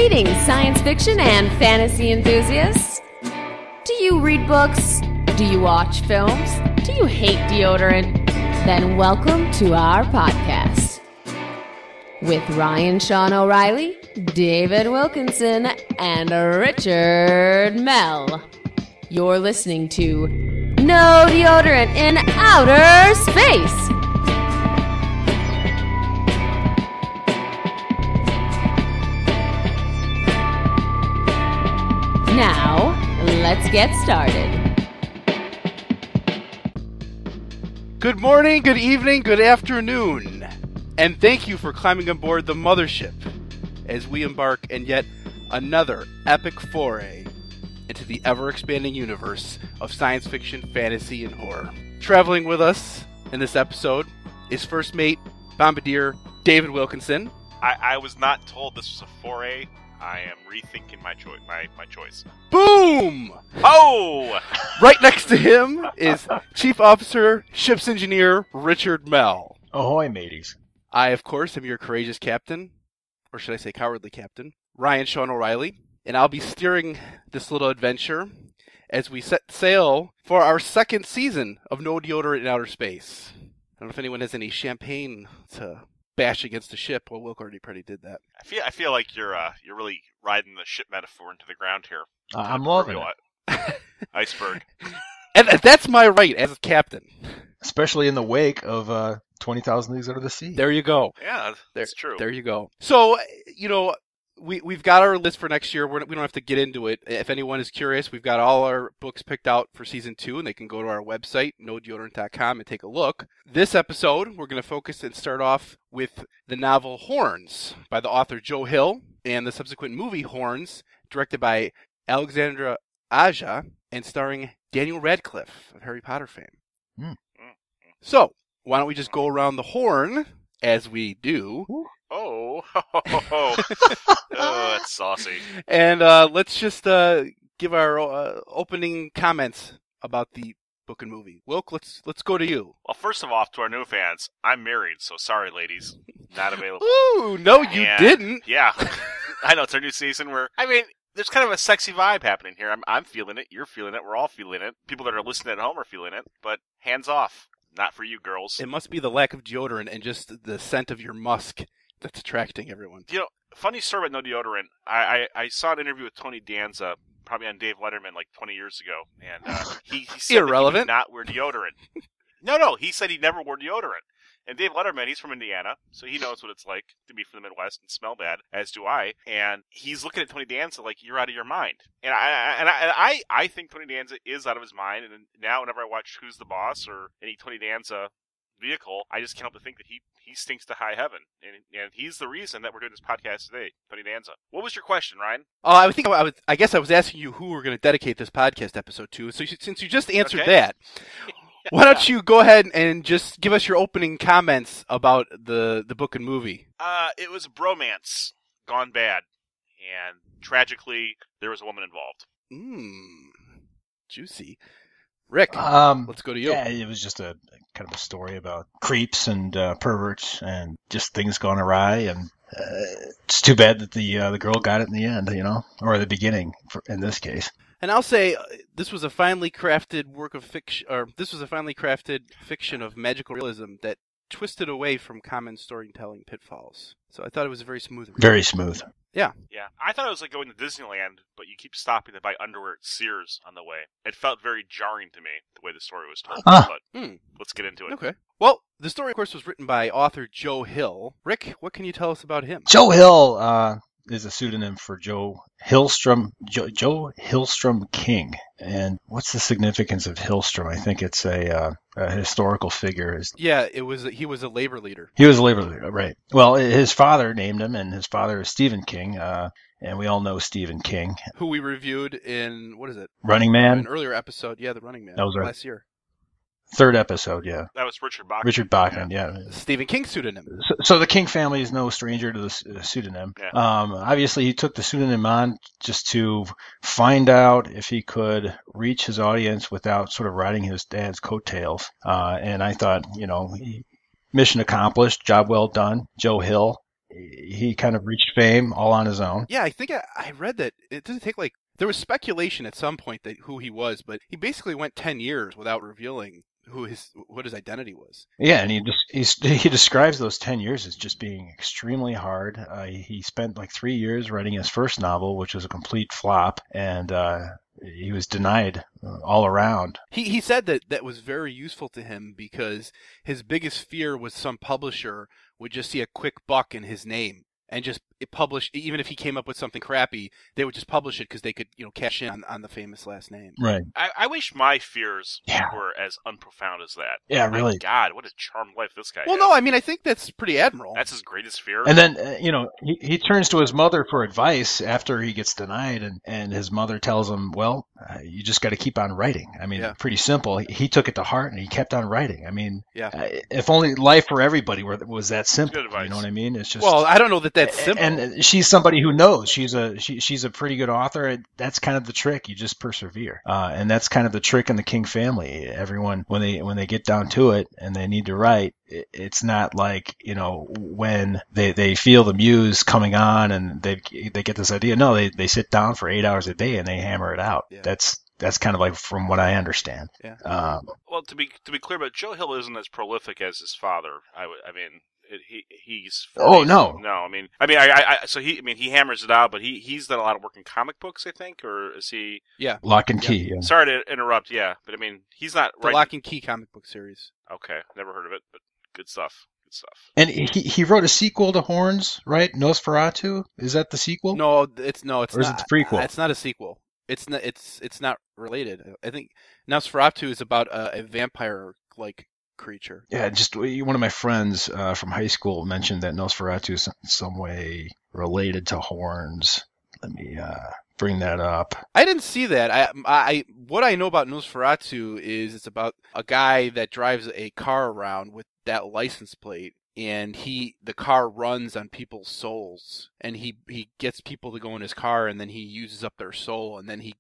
Greetings, science fiction and fantasy enthusiasts. Do you read books? Do you watch films? Do you hate deodorant? Then welcome to our podcast. With Ryan Sean O'Reilly, David Wilkinson, and Richard Mell. You're listening to No Deodorant in Outer Space. Now, let's get started. Good morning, good evening, good afternoon, and thank you for climbing aboard the mothership as we embark in yet another epic foray into the ever-expanding universe of science fiction, fantasy, and horror. Traveling with us in this episode is First Mate Bombardier David Wilkinson. I was not told this was a foray. I am rethinking my choice. Boom! Oh! Right next to him is Chief Officer, Ship's Engineer, Richard Mell. Ahoy, mateys. I, of course, am your courageous captain, or should I say cowardly captain, Ryan Sean O'Reilly, and I'll be steering this little adventure as we set sail for our second season of No Deodorant in Outer Space. I don't know if anyone has any champagne to bash against the ship. Well, Wilk already pretty did that. I feel like you're really riding the ship metaphor into the ground here. I'm loving it. Iceberg. And that's my right as captain. Especially in the wake of 20,000 Leagues Under the Sea. There you go. Yeah, that's true. There you go. So, we've got our list for next year. We don't have to get into it. If anyone is curious, we've got all our books picked out for season 2, and they can go to our website, nodeodorant.com, and take a look. This episode, we're going to focus and start off with the novel Horns by the author Joe Hill, and the subsequent movie Horns, directed by Alexandre Aja, and starring Daniel Radcliffe of Harry Potter fame. So, why don't we just go around the horn, as we do. Oh, that's saucy. And let's just give our opening comments about the book and movie. Wilk, let's go to you. Well, first of all, to our new fans, I'm married, so sorry, ladies. Not available. Ooh, no, you didn't. Yeah. I know, it's our new season where, there's kind of a sexy vibe happening here. I'm feeling it, you're feeling it, we're all feeling it. People that are listening at home are feeling it, but hands off. Not for you, girls. It must be the lack of deodorant and just the scent of your musk that's attracting everyone. Funny story about No Deodorant. I saw an interview with Tony Danza, probably on Dave Letterman, like 20 years ago, and he said irrelevant. That he did not wear deodorant. No, he said he never wore deodorant. And Dave Letterman, he's from Indiana, so he knows what it's like to be from the Midwest and smell bad, as do I. And he's looking at Tony Danza like, you're out of your mind. And I think Tony Danza is out of his mind. And now whenever I watch Who's the Boss or any Tony Danza vehicle, I just can't help but think that he stinks to high heaven. And he's the reason that we're doing this podcast today, Tony Danza. What was your question, Ryan? I guess I was asking you who we're going to dedicate this podcast episode to. So since you just answered that, why don't you go ahead and just give us your opening comments about the book and movie? It was a bromance gone bad. And tragically, there was a woman involved. Juicy. Rick, let's go to you. Yeah, it was just a kind of a story about creeps and perverts and just things gone awry. And it's too bad that the girl got it in the end, or the beginning in this case. And I'll say this was a finely crafted work of fiction, or this was a finely crafted fiction of magical realism that twisted away from common storytelling pitfalls. So I thought it was a very smooth read. Very smooth. Yeah. I thought it was like going to Disneyland, but you keep stopping to buy underwear at Sears on the way. It felt very jarring to me, the way the story was told. But let's get into it. Okay. Well, the story, of course, was written by author Joe Hill. Rick, what can you tell us about him? Joe Hill is a pseudonym for Joe Hillstrom King. And what's the significance of Hillstrom? I think it's a historical figure. Yeah, he was a labor leader. He was a labor leader, right. Well, his father named him, and his father is Stephen King, and we all know Stephen King. Who we reviewed in, Running Man? An earlier episode, the Running Man. That was right. Last year. Third episode, yeah. That was Richard Bachman. Richard Bachman, yeah. Stephen King's pseudonym. So the King family is no stranger to the pseudonym. Yeah. Obviously, he took the pseudonym on just to find out if he could reach his audience without sort of riding his dad's coattails. And I thought, mission accomplished, job well done, Joe Hill. he kind of reached fame all on his own. Yeah, I think I read that it doesn't take there was speculation at some point that who he was, but he basically went 10 years without revealing what his identity was. Yeah, and he describes those 10 years as just being extremely hard. He spent like 3 years writing his first novel, which was a complete flop, and he was denied all around. He said that was very useful to him because his biggest fear was some publisher would just see a quick buck in his name and just publish, even if he came up with something crappy, they would just publish it because they could, cash in on the famous last name. Right. I wish my fears were as unprofound as that. Yeah, My really. God, what a charmed life this guy Well, has. no, I mean, I think that's pretty admirable. That's his greatest fear. And then, he turns to his mother for advice after he gets denied, and his mother tells him, well, you just got to keep on writing. I mean, pretty simple. He took it to heart, and he kept on writing. I mean, if only life for everybody was that simple. Good advice. You know what I mean? It's just. Well, I don't know that that's simple. And she's somebody who knows. She's a pretty good author. And that's kind of the trick. You just persevere, and that's kind of the trick in the King family. Everyone, when they get down to it and they need to write, it's not like when they feel the muse coming on and they get this idea. No, they sit down for 8 hours a day and they hammer it out. Yeah. That's kind of like from what I understand. Yeah. Well, to be clear, but Joe Hill isn't as prolific as his father. He's. Oh no. No, he hammers it out, but he's done a lot of work in comic books, I think, or is he? Yeah. Lock and Key. Yeah. Sorry to interrupt. Yeah, but he's not the Lock and Key comic book series. Okay, never heard of it, but good stuff. Good stuff. And he wrote a sequel to Horns, right? Nosferatu. Is that the sequel? No, it's or not. Is it the prequel? It's not a sequel. It's not related. I think Nosferatu is about a vampire-like creature. Yeah, just one of my friends from high school mentioned that Nosferatu is in some way related to Horns. Let me bring that up. I didn't see that. What I know about Nosferatu is it's about a guy that drives a car around with that license plate, and the car runs on people's souls, and he gets people to go in his car, and then he uses up their soul, and then he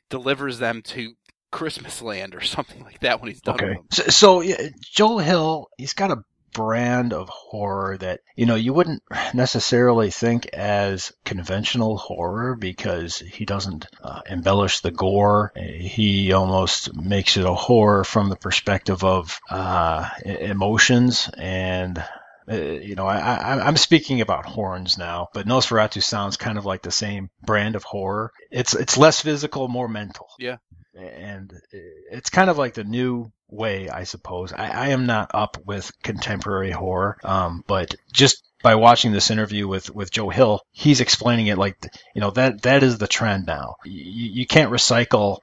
delivers them to Christmas Land or something like that when he's done with them. So Joe Hill, he's got a brand of horror that you wouldn't necessarily think as conventional horror because he doesn't embellish the gore. He almost makes it a horror from the perspective of emotions and. I'm speaking about Horns now, but Nosferatu sounds kind of like the same brand of horror. It's less physical, more mental. Yeah. And it's kind of like the new way, I suppose. I am not up with contemporary horror, but just by watching this interview with Joe Hill, he's explaining it like, that is the trend now. You can't recycle,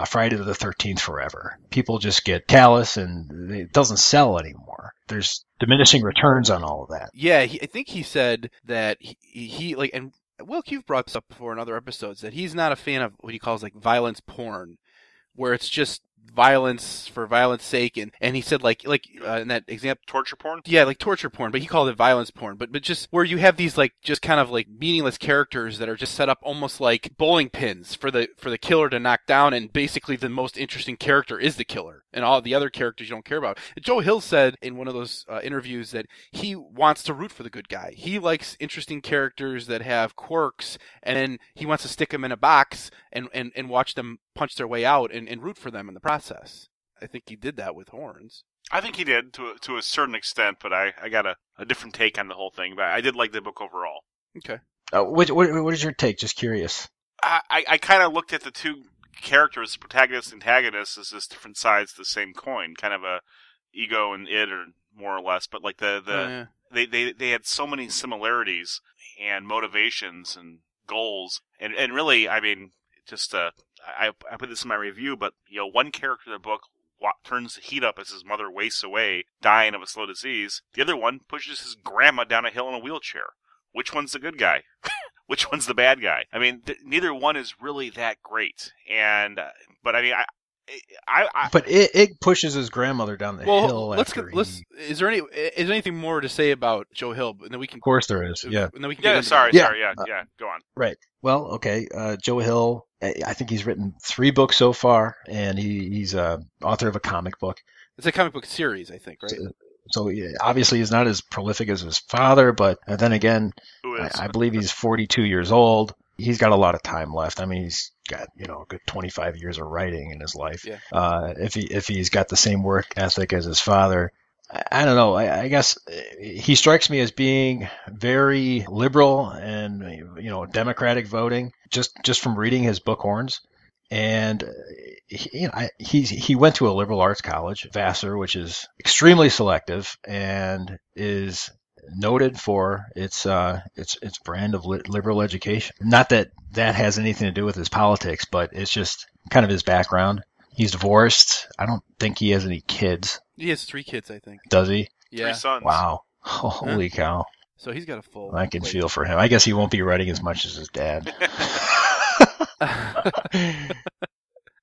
Friday the 13th forever. People just get callous and it doesn't sell anymore. There's diminishing returns on all of that. Yeah, I think he said that he and Wilk, you've brought this up before in other episodes, that he's not a fan of what he calls violence porn, where it's just violence for violence sake, and he said in that example, torture porn. Yeah, like torture porn, but he called it violence porn. But just where you have these just kind of meaningless characters that are just set up almost like bowling pins for the killer to knock down, and basically the most interesting character is the killer, and all the other characters you don't care about. Joe Hill said in one of those interviews that he wants to root for the good guy. He likes interesting characters that have quirks, and then he wants to stick them in a box and watch them punch their way out and root for them in the process. I think he did that with Horns. I think he did to a certain extent, but I got a different take on the whole thing. But I did like the book overall. Okay. What is your take? Just curious. I kind of looked at the two characters, protagonist and antagonist, as just different sides of the same coin. Kind of a ego and id, or more or less. But they had so many similarities and motivations and goals, and really, just I put this in my review, but one character in the book turns the heat up as his mother wastes away, dying of a slow disease. The other one pushes his grandma down a hill in a wheelchair. Which one's the good guy? Which one's the bad guy? Neither one is really that great. But it pushes his grandmother down the hill. Is there anything more to say about Joe Hill? And then we can. Of course, there is. Yeah. And then we can Sorry. Go on. Right. Well, okay. Joe Hill. I think he's written 3 books so far, and he's author of a comic book. It's a comic book series, I think, right? So obviously he's not as prolific as his father, but then again, Who is? I believe he's 42 years old. He's got a lot of time left. I mean, he's got, a good 25 years of writing in his life. Yeah. If he's got the same work ethic as his father, I don't know. I guess he strikes me as being very liberal and, democratic voting just from reading his book Horns. And he went to a liberal arts college, Vassar, which is extremely selective and is noted for its brand of liberal education. Not that has anything to do with his politics, but it's just kind of his background. He's divorced. I don't think he has any kids. He has 3 kids, I think. Does he? Yeah. 3 sons. Wow. Holy cow. So he's got a full. I can plate. feel for him. I guess he won't be writing as much as his dad.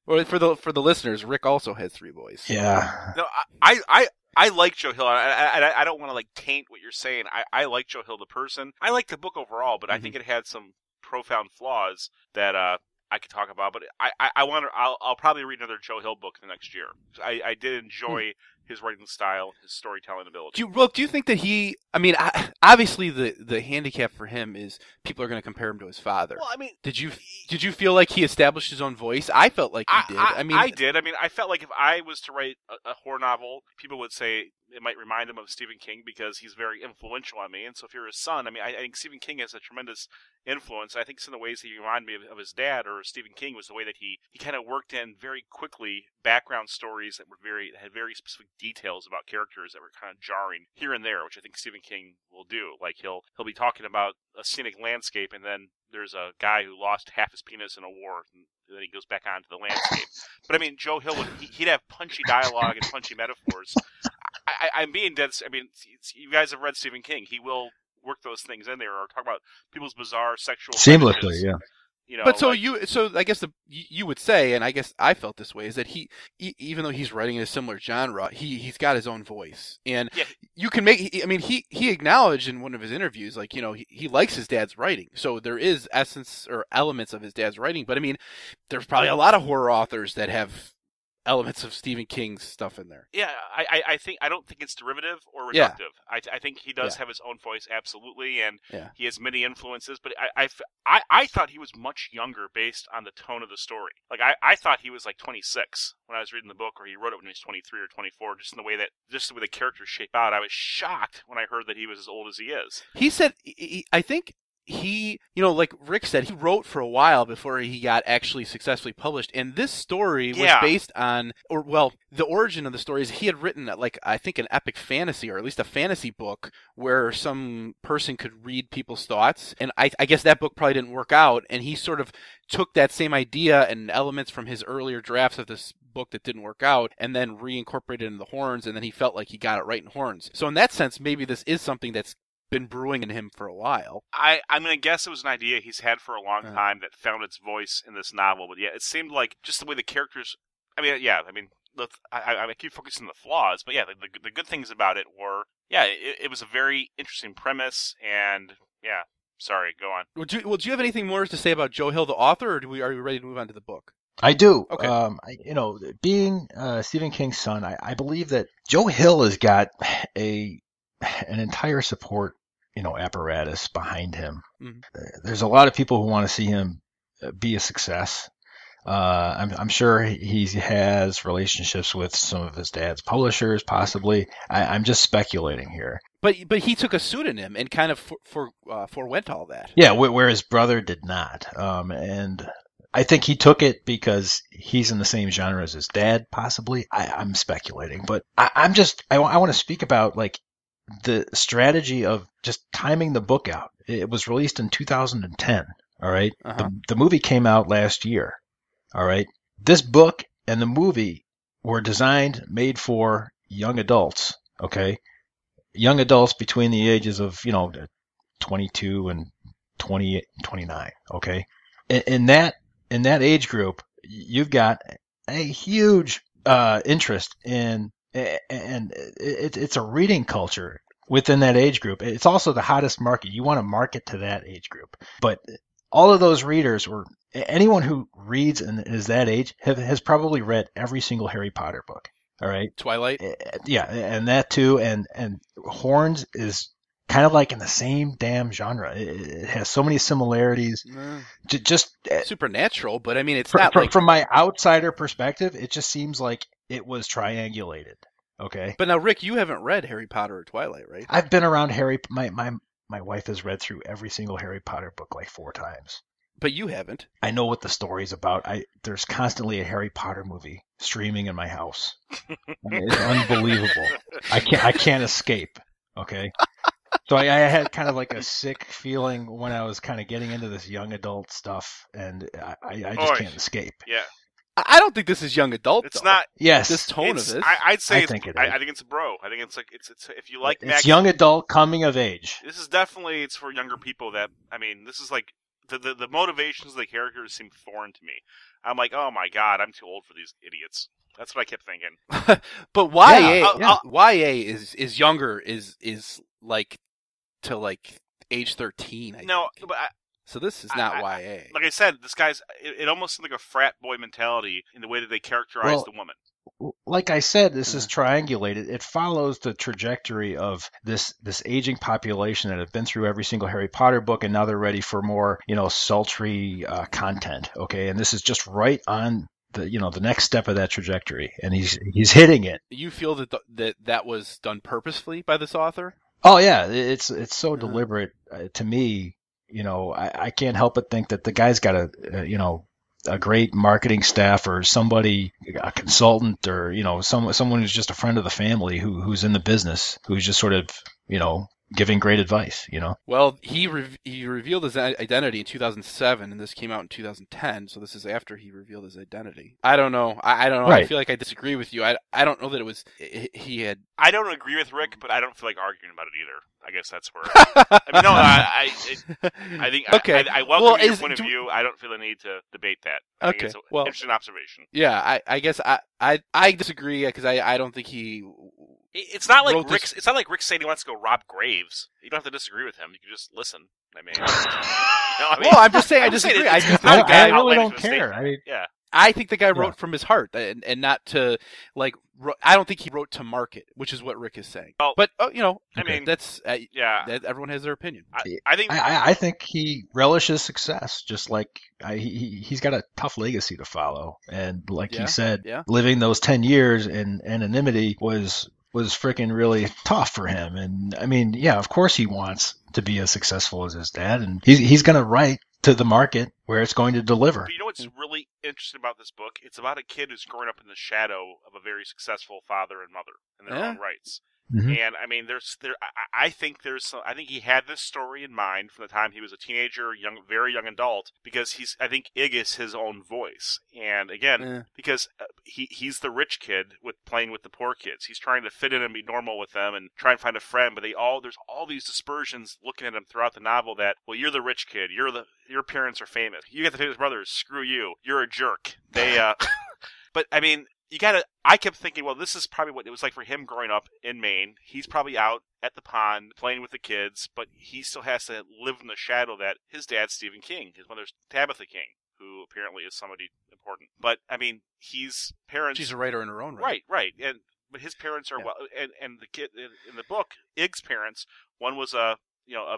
Well, for the listeners, Rick also has 3 boys. Yeah. No, I like Joe Hill. I don't want to like taint what you're saying. I like Joe Hill the person. I like the book overall, but I think it had some profound flaws that I could talk about. But I'll probably read another Joe Hill book the next year. I did enjoy his writing style, his storytelling ability. Do you think that he? I mean, obviously the handicap for him is people are going to compare him to his father. Well, I mean, did you feel like he established his own voice? I felt like he did. I did. I mean, I felt like if I was to write a horror novel, people would say it might remind him of Stephen King because he's very influential on me. And so if you're his son, I mean, I think Stephen King has a tremendous influence. I think some of the ways that he reminded me of his dad or Stephen King was the way that he kind of worked in very quickly background stories that had very specific details about characters that were kind of jarring here and there, which I think Stephen King will do. Like he'll be talking about a scenic landscape, and then there's a guy who lost half his penis in a war, and then he goes back onto the landscape. But I mean, Joe Hill he'd have punchy dialogue and punchy metaphors. I'm being dead. I mean, you guys have read Stephen King. He will work those things in there, or talk about people's bizarre sexual seamlessly, fetishes. yeah. But so I guess you would say, and I guess I felt this way, is that he even though he's writing in a similar genre, he's got his own voice, and you can make. I mean, he acknowledged in one of his interviews, like he likes his dad's writing, so there is essence or elements of his dad's writing. But I mean, there's probably a lot of horror authors that have elements of Stephen King's stuff in there. Yeah, I don't think it's derivative or reductive. I think he does have his own voice, absolutely, and he has many influences. But I thought he was much younger based on the tone of the story. Like I thought he was like 26 when I was reading the book, or he wrote it when he was 23 or 24. Just the way the characters shape out, I was shocked when I heard that he was as old as he is. He said, I think. He, like Rick said, he wrote for a while before he got actually successfully published. And this story was based on, the origin of the story is he had written, I think an epic fantasy, or at least a fantasy book, where some person could read people's thoughts. And I guess that book probably didn't work out. And he sort of took that same idea and elements from his earlier drafts of this book that didn't work out, and then reincorporated it into the Horns. And then he felt like he got it right in Horns. So in that sense, maybe this is something that's been brewing in him for a while. I'm going to guess it was an idea he's had for a long time that found its voice in this novel. But yeah, it seemed like just the way the characters. I keep focusing on the flaws, but yeah, the good things about it were it was a very interesting premise, and sorry, go on. Do you have anything more to say about Joe Hill, the author, or are we ready to move on to the book? I do. Okay. Being Stephen King's son, I believe that Joe Hill has got an entire support apparatus behind him. Mm-hmm. There's a lot of people who want to see him be a success. I'm sure he has relationships with some of his dad's publishers, possibly. I'm just speculating here. But he took a pseudonym and kind of forewent all that. Yeah, where his brother did not. And I think he took it because he's in the same genre as his dad, possibly. I'm speculating, but I want to speak about the strategy of just timing the book out. It was released in 2010, all right? Uh-huh. The movie came out last year, all right? This book and the movie were made for young adults, okay? Young adults between the ages of, 22 and 28, 29, okay? In that age group, you've got a huge interest in, and it's a reading culture within that age group. It's also the hottest market. You want to market to that age group. But all of those readers, or anyone who reads and is that age, has probably read every single Harry Potter book. All right. Twilight. Yeah, and that too, and Horns is kind of like in the same damn genre. It has so many similarities. Just Supernatural, but I mean, it's not like... From my outsider perspective, it just seems like it was triangulated. Okay. But now, Rick, you haven't read Harry Potter or Twilight, right? I've been around Harry. My wife has read through every single Harry Potter book like 4 times. But you haven't. I know what the story's about. There's constantly a Harry Potter movie streaming in my house. I mean, it's unbelievable. I can't escape. Okay. So I had kind of like a sick feeling when I was kind of getting into this young adult stuff, and I just can't escape. Yeah. I don't think this is young adult. It's though. not. Yes. This tone of it. I'd say I think it is. I think it's a bro. I think it's like it's if you like it's young adult coming of age. This is definitely it's for younger people. That I mean, this is like the motivations of the characters seem foreign to me. I'm like, oh my god, I'm too old for these idiots. That's what I kept thinking. But YA is younger is like to like age 13. I think. But so this is not YA. Like I said, this guy's it almost seems like a frat boy mentality in the way that they characterize the woman. Like I said, this is triangulated. It follows the trajectory of this aging population that have been through every single Harry Potter book, and now they're ready for more, sultry content. Okay, and this is just right on the next step of that trajectory, and he's hitting it. You feel that was done purposefully by this author? Oh yeah, it's so deliberate to me. I can't help but think that the guy's got a great marketing staff or somebody, a consultant, or someone who's just a friend of the family who's in the business, who's just sort of giving great advice. Well, he revealed his identity in 2007, and this came out in 2010. So this is after he revealed his identity. I don't know. I don't know. Right. I feel like I disagree with you. I don't know that it was he had. I don't agree with Rick, but I don't feel like arguing about it either. I guess that's where. I mean, no, I think okay. I welcome your point of view. I don't feel the need to debate that. I think it's an interesting observation. Yeah, I guess I disagree because I don't think he. It's not like Rick's. It's not like Rick saying he wants to go rob graves. You don't have to disagree with him. You can just listen. I mean, well, I'm just saying I disagree. I really don't care. I mean, yeah. I think the guy wrote from his heart and not to like. I don't think he wrote to market, which is what Rick is saying. Well, but I mean, that's that everyone has their opinion. I think he relishes success, just like he's got a tough legacy to follow, and like he said, living those 10 years in anonymity was freaking really tough for him. And I mean, of course he wants to be as successful as his dad, and he's going to write to the market where it's going to deliver. But you know what's really interesting about this book? It's about a kid who's growing up in the shadow of a very successful father and mother in their own rights. Mm-hmm. And I mean, I think he had this story in mind from the time he was a teenager, very young adult, because I think Ig is his own voice. And again, because he's the rich kid playing with the poor kids. He's trying to fit in and be normal with them and try and find a friend, but there's all these dispersions looking at him throughout the novel that, well, you're the rich kid, your parents are famous, you got the famous brothers, screw you, you're a jerk. But I mean, I kept thinking, well, this is probably what it was like for him growing up in Maine. He's probably out at the pond playing with the kids, but he still has to live in the shadow that his dad's Stephen King, his mother's Tabitha King, who apparently is somebody important. But I mean, she's a writer in her own right. Right. But his parents are and the kid in the book, Ig's parents, one was a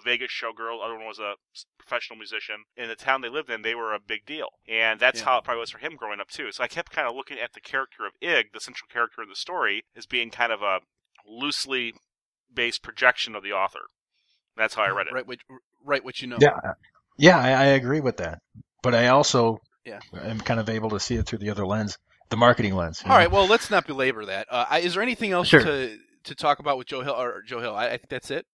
Vegas showgirl, the other one was a professional musician. In the town they lived in, they were a big deal. And that's how it probably was for him growing up, too. So I kept kind of looking at the character of Ig, the central character in the story, as being kind of a loosely based projection of the author. That's how I read it. Right, which you know. Yeah, I agree with that. But I also am kind of able to see it through the other lens, the marketing lens. All right, well, let's not belabor that. Is there anything else to talk about with Joe Hill? I think that's it.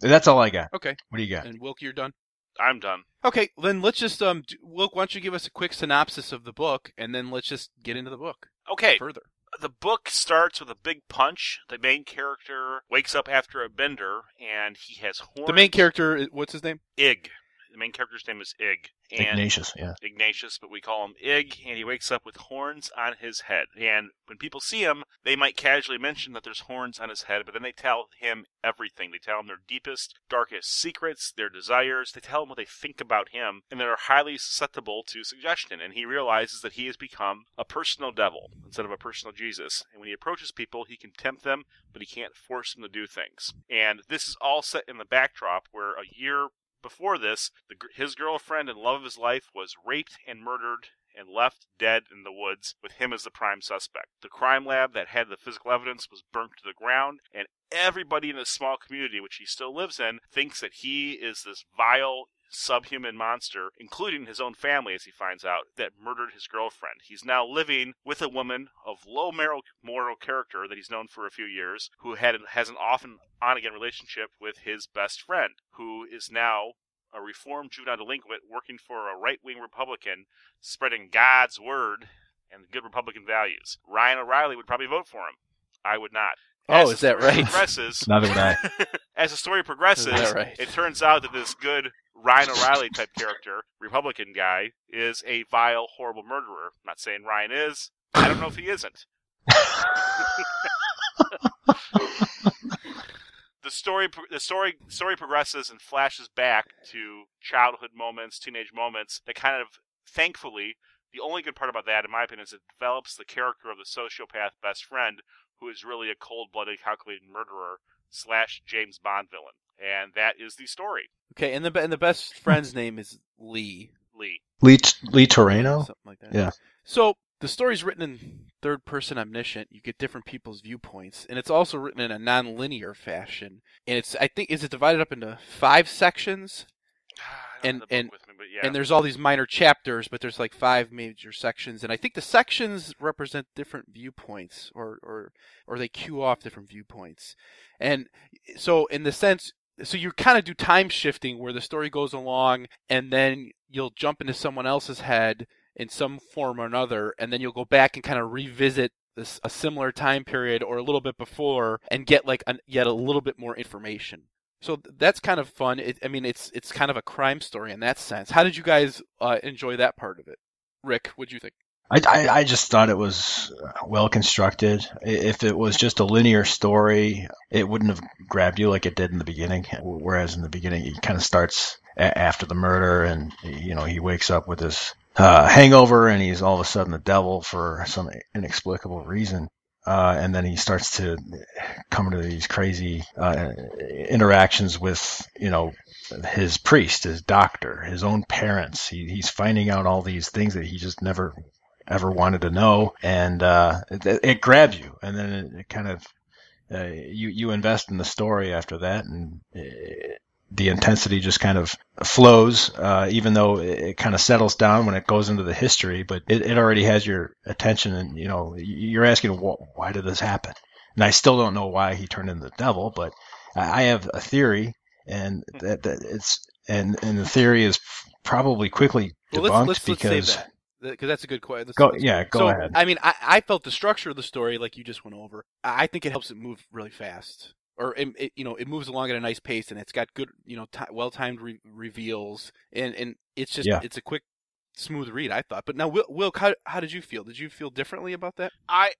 That's all I got. Okay. What do you got? And Wilk, you're done? I'm done. Okay, then let's just, Wilk, why don't you give us a quick synopsis of the book, and then let's just get into the book. Okay. Further. The book starts with a big punch. The main character wakes up after a bender, and he has horns. The main character, what's his name? Ig. The main character's name is Ig. And Ignatius, yeah. Ignatius, but we call him Ig, and he wakes up with horns on his head. And when people see him, they might casually mention that there's horns on his head, but then they tell him everything. They tell him their deepest, darkest secrets, their desires. They tell him what they think about him, and they're highly susceptible to suggestion. And he realizes that he has become a personal devil instead of a personal Jesus. And when he approaches people, he can tempt them, but he can't force them to do things. And this is all set in the backdrop where a year before this, his girlfriend and love of his life was raped and murdered and left dead in the woods with him as the prime suspect. The crime lab that had the physical evidence was burnt to the ground, and everybody in this small community, which he still lives in, thinks that he is this vile, subhuman monster, including his own family, as he finds out, that murdered his girlfriend. He's now living with a woman of low moral character that he's known for a few years, who has an off and on-again relationship with his best friend, who is now a reformed juvenile delinquent working for a right-wing Republican, spreading God's word and good Republican values. Ryan O'Reilly would probably vote for him. I would not. Oh, is that right? Neither would I. As the story progresses, right? It turns out that this good Ryan O'Reilly type character, Republican guy, is a vile, horrible murderer. I'm not saying Ryan is. I don't know if he isn't. The story progresses and flashes back to childhood moments, teenage moments that kind of, thankfully, the only good part about that, in my opinion, is it develops the character of the sociopath best friend, who is really a cold-blooded, calculated murderer / James Bond villain. And that is the story. Okay, and the best friend's name is Lee. Lee Toreno? Something like that. Yeah. So the story's written in third-person omniscient. You get different people's viewpoints, and it's also written in a non-linear fashion. And is it divided up into 5 sections? I don't have the book with me, but yeah. And there's all these minor chapters, but there's like 5 major sections, and I think the sections represent different viewpoints, or they cue off different viewpoints. And so in the sense, so you kind of do time shifting where the story goes along, and then you'll jump into someone else's head in some form or another, and then you'll go back and kind of revisit a similar time period or a little bit before and get yet a little bit more information. So that's kind of fun. It's kind of a crime story in that sense. How did you guys enjoy that part of it? Rick, what'd you think? I just thought it was well constructed. If it was just a linear story, it wouldn't have grabbed you like it did in the beginning. Whereas in the beginning, it kind of starts after the murder, and he wakes up with this hangover, and he's all of a sudden the devil for some inexplicable reason. And then he starts to come to these crazy interactions with, his priest, his doctor, his own parents. He's finding out all these things that he just never ever wanted to know, and it grabs you, and then it kind of you invest in the story after that, and the intensity just kind of flows, even though it kind of settles down when it goes into the history, but it already has your attention, and you're asking, why did this happen? And I still don't know why he turned into the devil, but I have a theory, and that the theory is probably quickly debunked. Let's because save that. Because that's a good question. Go ahead. I mean, I felt the structure of the story, like you just went over, I think it helps it move really fast. Or it moves along at a nice pace, and it's got good, well-timed reveals, and it's just it's a quick, smooth read, I thought. But now, Will, how did you feel? Did you feel differently about that? I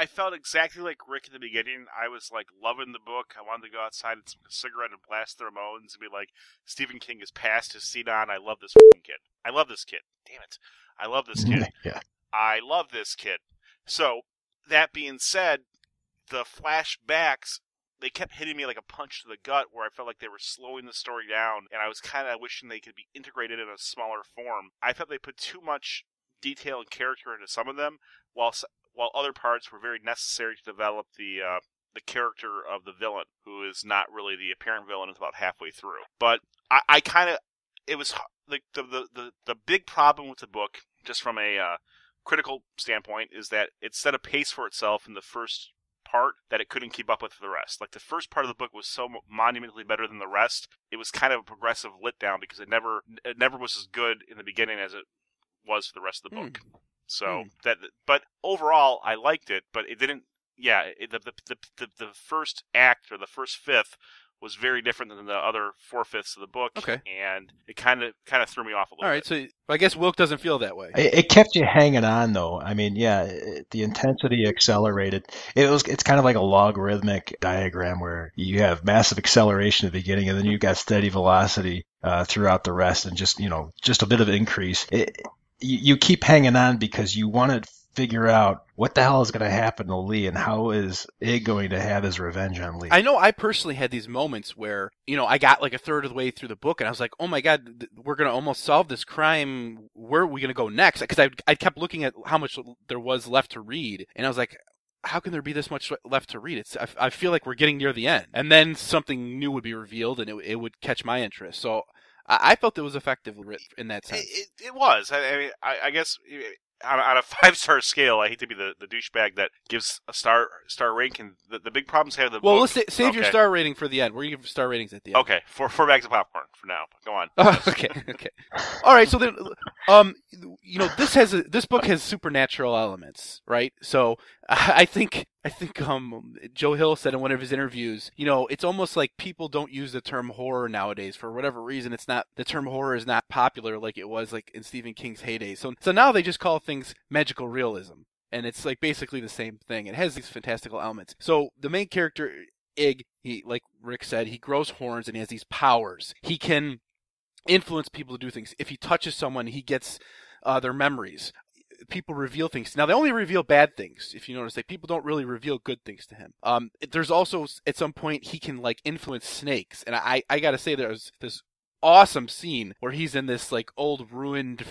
felt exactly like Rick in the beginning. I was like loving the book. I wanted to go outside and smoke a cigarette and blast the Ramones and be like, Stephen King has passed his seat on. I love this kid. I love this kid. Damn it. I love this kid. Yeah. I love this kid. So, that being said, the flashbacks, they kept hitting me like a punch to the gut, where I felt like they were slowing the story down, and I was kind of wishing they could be integrated in a smaller form. I felt they put too much detail and character into some of them, while other parts were very necessary to develop the character of the villain, who is not really the apparent villain until about halfway through. But I kind of, it was the big problem with the book, just from a critical standpoint, is that it set a pace for itself in the first part that it couldn't keep up with the rest. Like, the first part of the book was so monumentally better than the rest. It was kind of a progressive letdown, because it never was as good in the beginning as it was for the rest of the book. So but overall, I liked it, but it didn't. Yeah, the first act, or the first fifth, was very different than the other 4/5 of the book. Okay. And it kind of threw me off a little All right, bit. so I guess Wilk doesn't feel that way. It kept you hanging on, though. I mean, yeah, the intensity accelerated. It's kind of like a logarithmic diagram where you have massive acceleration at the beginning, and then you've got steady velocity throughout the rest, and just a bit of increase. You keep hanging on because you want to figure out what the hell is going to happen to Lee and how is Ig going to have his revenge on Lee. I know I personally had these moments where, I got like a third of the way through the book and I was like, oh my God, we're going to almost solve this crime. Where are we going to go next? Because I kept looking at how much there was left to read and I was like, how can there be this much left to read? I feel like we're getting near the end. And then something new would be revealed and it would catch my interest. So I felt it was effective in that sense. It was. I mean, I guess on a 5-star scale, I hate to be the douchebag that gives a star ranking. The big problems have the well, book. Let's save your star rating for the end. We're going to give star ratings at the end. Okay, 4 bags of popcorn for now. Go on. Okay. All right. So then, this book has supernatural elements, right? So I think Joe Hill said in one of his interviews, it's almost like people don't use the term horror nowadays for whatever reason. The term horror is not popular like it was like in Stephen King's heyday. So now they just call things magical realism, and it's like basically the same thing. It has these fantastical elements. So the main character, Ig, he, like Rick said, he grows horns and he has these powers. He can influence people to do things. If he touches someone, he gets their memories. People reveal things. Now, they only reveal bad things, if you notice. People don't really reveal good things to him. There's also, at some point, he can, influence snakes. And I gotta say, there's this awesome scene where he's in this, old ruined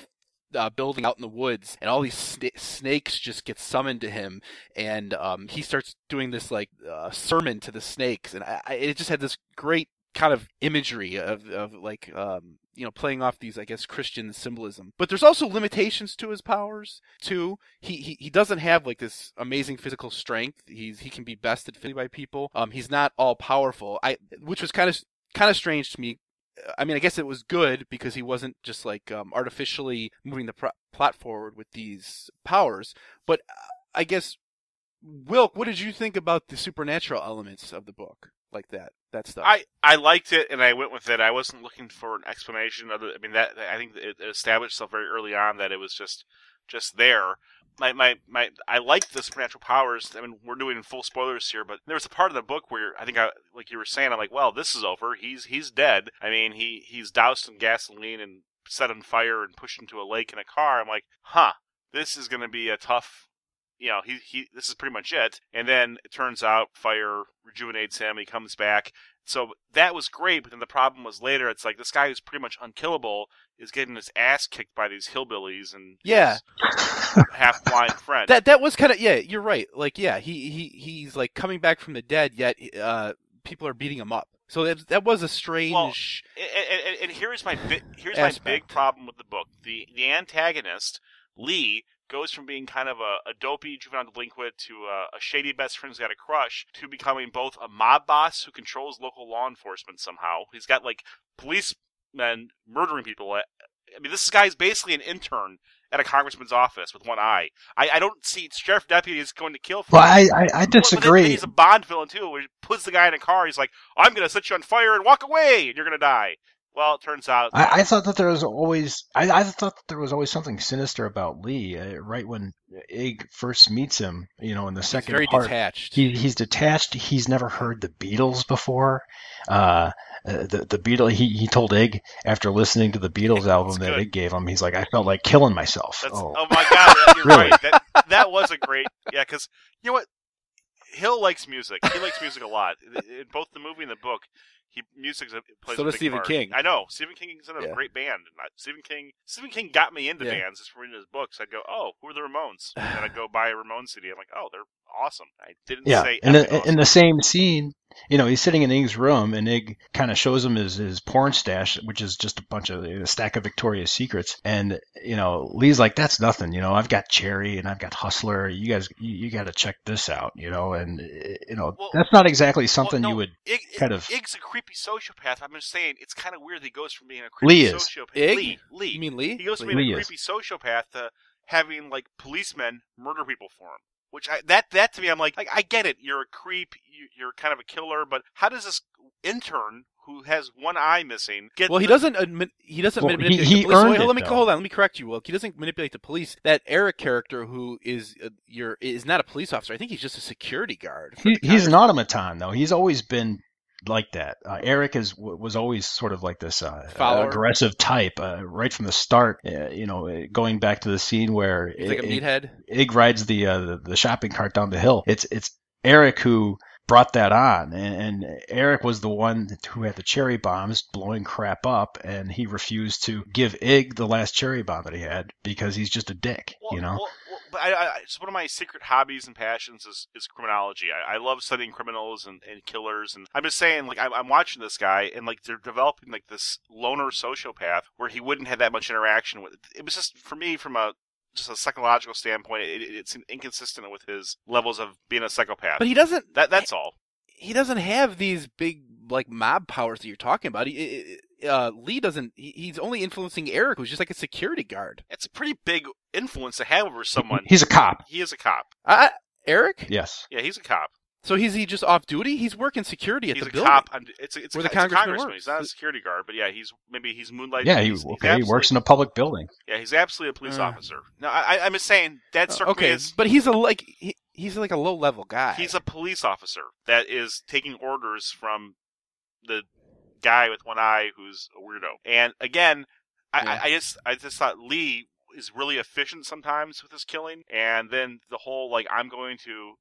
building out in the woods, and all these snakes just get summoned to him, and he starts doing this, sermon to the snakes. And it just had this great kind of imagery of playing off these, I guess, Christian symbolism. But there's also limitations to his powers too. He doesn't have this amazing physical strength. He can be bested physically by people. He's not all powerful. Which was kind of strange to me. I mean, I guess it was good because he wasn't just artificially moving the plot forward with these powers. But I guess, Wilk, what did you think about the supernatural elements of the book? Like that stuff. I liked it and I went with it. I wasn't looking for an explanation. I think it established itself very early on that it was just there. I liked the supernatural powers. I mean, we're doing full spoilers here, but there was a part of the book where like you were saying, I'm like, well, this is over. He's dead. I mean, he's doused in gasoline and set on fire and pushed into a lake in a car. I'm like, this is going to be a tough. This is pretty much it. And then it turns out fire rejuvenates him. He comes back. So that was great. But then the problem was later. It's like this guy who's pretty much unkillable is getting his ass kicked by these hillbillies and his half-blind friend. That was kind of, you're right. He's coming back from the dead, yet people are beating him up. So that was a strange. Well, and here's my big problem with the book. The antagonist, Lee, goes from being kind of a dopey juvenile delinquent to a shady best friend who's got a crush to becoming both a mob boss who controls local law enforcement somehow. He's got policemen murdering people. I mean, this guy's basically an intern at a congressman's office with one eye. I don't see sheriff deputies going to kill. Well, I disagree. But then he's a Bond villain too, where he puts the guy in a car. He's like, "I'm going to set you on fire and walk away, and you're going to die." Well, it turns out I thought that there was always something sinister about Lee. Right when Ig first meets him, in the second very part, detached. He's detached. He's never heard the Beatles before. The Beatles. He told Ig after listening to the Beatles album that Ig gave him, he's like, I felt like killing myself. Oh my God, you're Really? right. That was a great because you know what. Hill likes music. He likes music a lot. In both the movie and the book, music plays so a does big Stephen part. King. I know. Stephen King is in a great band. Stephen King got me into bands just from reading his books. I'd go, oh, who are the Ramones? And then I'd go buy a Ramones CD. I'm like, oh, they're awesome. I didn't say and awesome. in the same scene, he's sitting in Ig's room, and Ig kind of shows him his porn stash, which is just a stack of Victoria's Secrets. And Lee's like, that's nothing. I've got Cherry and I've got Hustler. You guys, you got to check this out. And that's not exactly something you would kind of. Ig's a creepy sociopath. I'm just saying it's kind of weird that he goes from being a creepy sociopath. Ig? Lee. You mean Lee? He goes from being a creepy sociopath to having policemen murder people for him. Which that to me, I'm like I get it. You're a creep. You're kind of a killer. But how does this intern who has one eye missing. Well, he doesn't manipulate the police. Hold on. Let me correct you, Wilk. He doesn't manipulate the police. That Eric character, who is is not a police officer. I think he's just a security guard. He's an automaton, though. He's always been like that. Eric was always sort of like this aggressive type right from the start. Going back to the scene where he's like a meathead. Ig rides the shopping cart down the hill. It's Eric who brought that on, and Eric was the one who had the cherry bombs blowing crap up, and he refused to give Ig the last cherry bomb that he had because he's just a dick, But it's one of my secret hobbies and passions is criminology. I love studying criminals and killers, and I'm just saying, like, I'm watching this guy, and like they're developing like this loner sociopath where he wouldn't have that much interaction with. It was just, for me, from a psychological standpoint, it's inconsistent with his levels of being a psychopath. But he doesn't. That's all. He doesn't have these big like mob powers that you're talking about. Lee doesn't. He's only influencing Eric, who's just like a security guard. It's a pretty big influence to have over someone. He's a cop. He is a cop. Eric? Yes. Yeah, he's a cop. So is he just off duty? He's working security at the building. He's a cop. It's where the congressman. works. He's not a security guard, but yeah, he's moonlighting. Yeah, he works in a public building. Yeah, he's absolutely a police officer. No, I'm just saying that struck me as... But he's he's like a low level guy. He's a police officer that is taking orders from the guy with one eye who's a weirdo. And again, I just thought Lee is really efficient sometimes with his killing, and then the whole like, I'm going to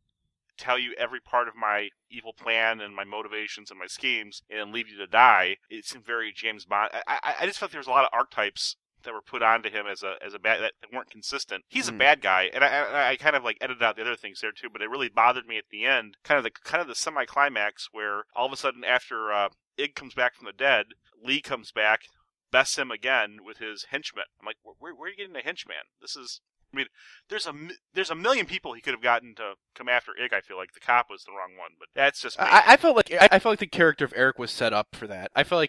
tell you every part of my evil plan and my motivations and my schemes and leave you to die. It seemed very James Bond. I just felt there was a lot of archetypes that were put onto him as a bad, that weren't consistent. He's a bad guy, and I kind of like edited out the other things there too, but it really bothered me at the end, kind of the semi-climax where all of a sudden after Ig comes back from the dead, Lee comes back, bests him again with his henchman. I'm like, where are you getting a henchman? I mean, there's a million people he could have gotten to come after Ig. I feel like the cop was the wrong one, but that's just me. I felt like the character of Eric was set up for that. I felt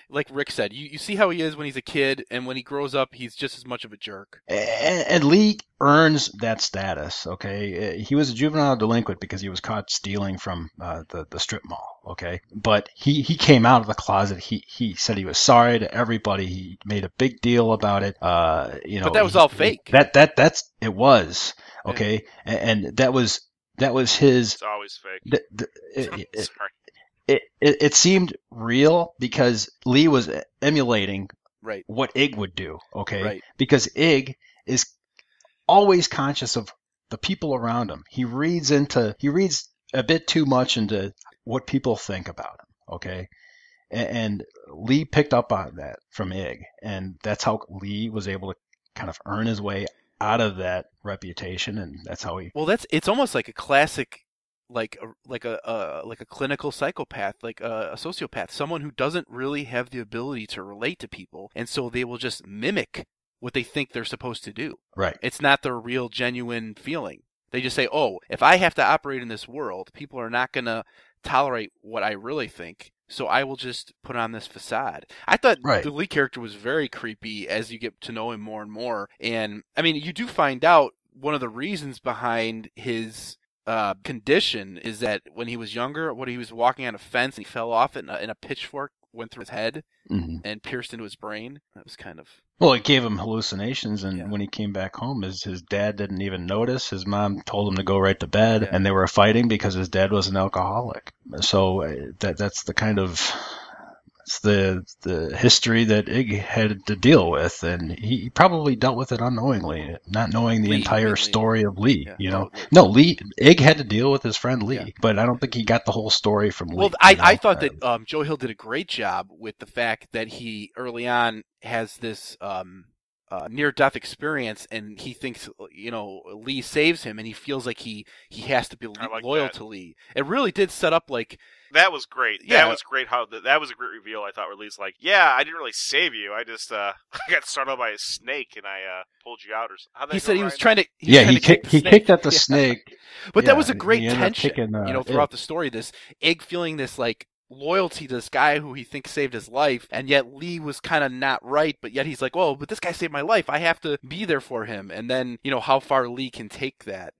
like Rick said, you see how he is when he's a kid, and when he grows up, he's just as much of a jerk. And Lee earns that status. Okay, he was a juvenile delinquent because he was caught stealing from the strip mall. Okay, but he came out of the closet. He said he was sorry to everybody. He made a big deal about it. But that was all fake. It was okay, and that was his. It's always fake. Sorry. It seemed real because Lee was emulating what Ig would do. Okay, because Ig is always conscious of the people around him. He reads a bit too much into what people think about him. Okay. And Lee picked up on that from Ig, and that's how Lee was able to kind of earn his way out of that reputation, and that's how he. Well, it's almost like a classic, like a clinical psychopath, like a sociopath, someone who doesn't really have the ability to relate to people, and so they will just mimic what they think they're supposed to do. Right. It's not their real, genuine feeling. They just say, "Oh, if I have to operate in this world, people are not going to tolerate what I really think, so I will just put on this facade." I thought the Lee character was very creepy as you get to know him more and more. And I mean, you do find out one of the reasons behind his condition is that when he was younger, when he was walking on a fence and he fell off and a pitchfork went through his head and pierced into his brain. That was kind of... Well, it gave him hallucinations, and when he came back home, his dad didn't even notice. His mom told him to go right to bed, and they were fighting because his dad was an alcoholic. So that's the kind of... It's the history that Ig had to deal with, and he probably dealt with it unknowingly, not knowing the entire story of Lee. Yeah. Ig had to deal with his friend Lee, but I don't think he got the whole story from Lee. Well, I thought that Joe Hill did a great job with the fact that he early on has this near-death experience, and he thinks Lee saves him, and he feels like he has to be loyal to Lee. It really did set up like. That was great. Yeah. That was great. That was a great reveal. I thought, where Lee's like, "Yeah, I didn't really save you. I just I got startled by a snake and I pulled you out." Or something. He said he was trying to. He kicked at the snake. But that was a great tension. Throughout the story, this Ig feeling this like loyalty to this guy who he thinks saved his life, and yet Lee was kind of not right. But yet he's like, "Well, but this guy saved my life. I have to be there for him." And then how far Lee can take that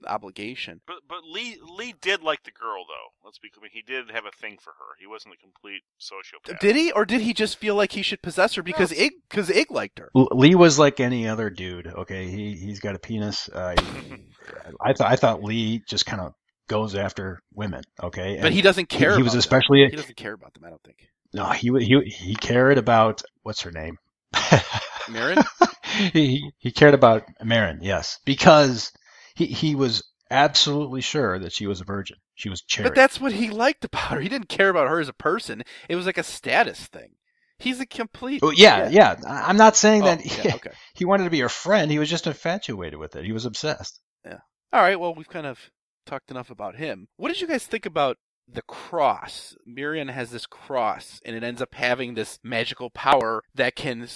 obligation. But Lee did like the girl, though. Let's be clear. He did have a thing for her. He wasn't a complete sociopath. Did he, or did he just feel like he should possess her because Ig liked her? Lee was like any other dude. Okay, he's got a penis. I thought Lee just kind of goes after women. Okay, but he doesn't care. He was especially. He doesn't care about them. I don't think. No, he cared about what's her name. Marin. he cared about Marin. Yes, because he was absolutely sure that she was a virgin. She was cherished. But that's what he liked about her. He didn't care about her as a person. It was like a status thing. He's a complete... Oh, yeah. I'm not saying that okay. He wanted to be her friend. He was just infatuated with it. He was obsessed. Yeah. All right, well, we've kind of talked enough about him. What did you guys think about the cross? Miriam has this cross, and it ends up having this magical power that can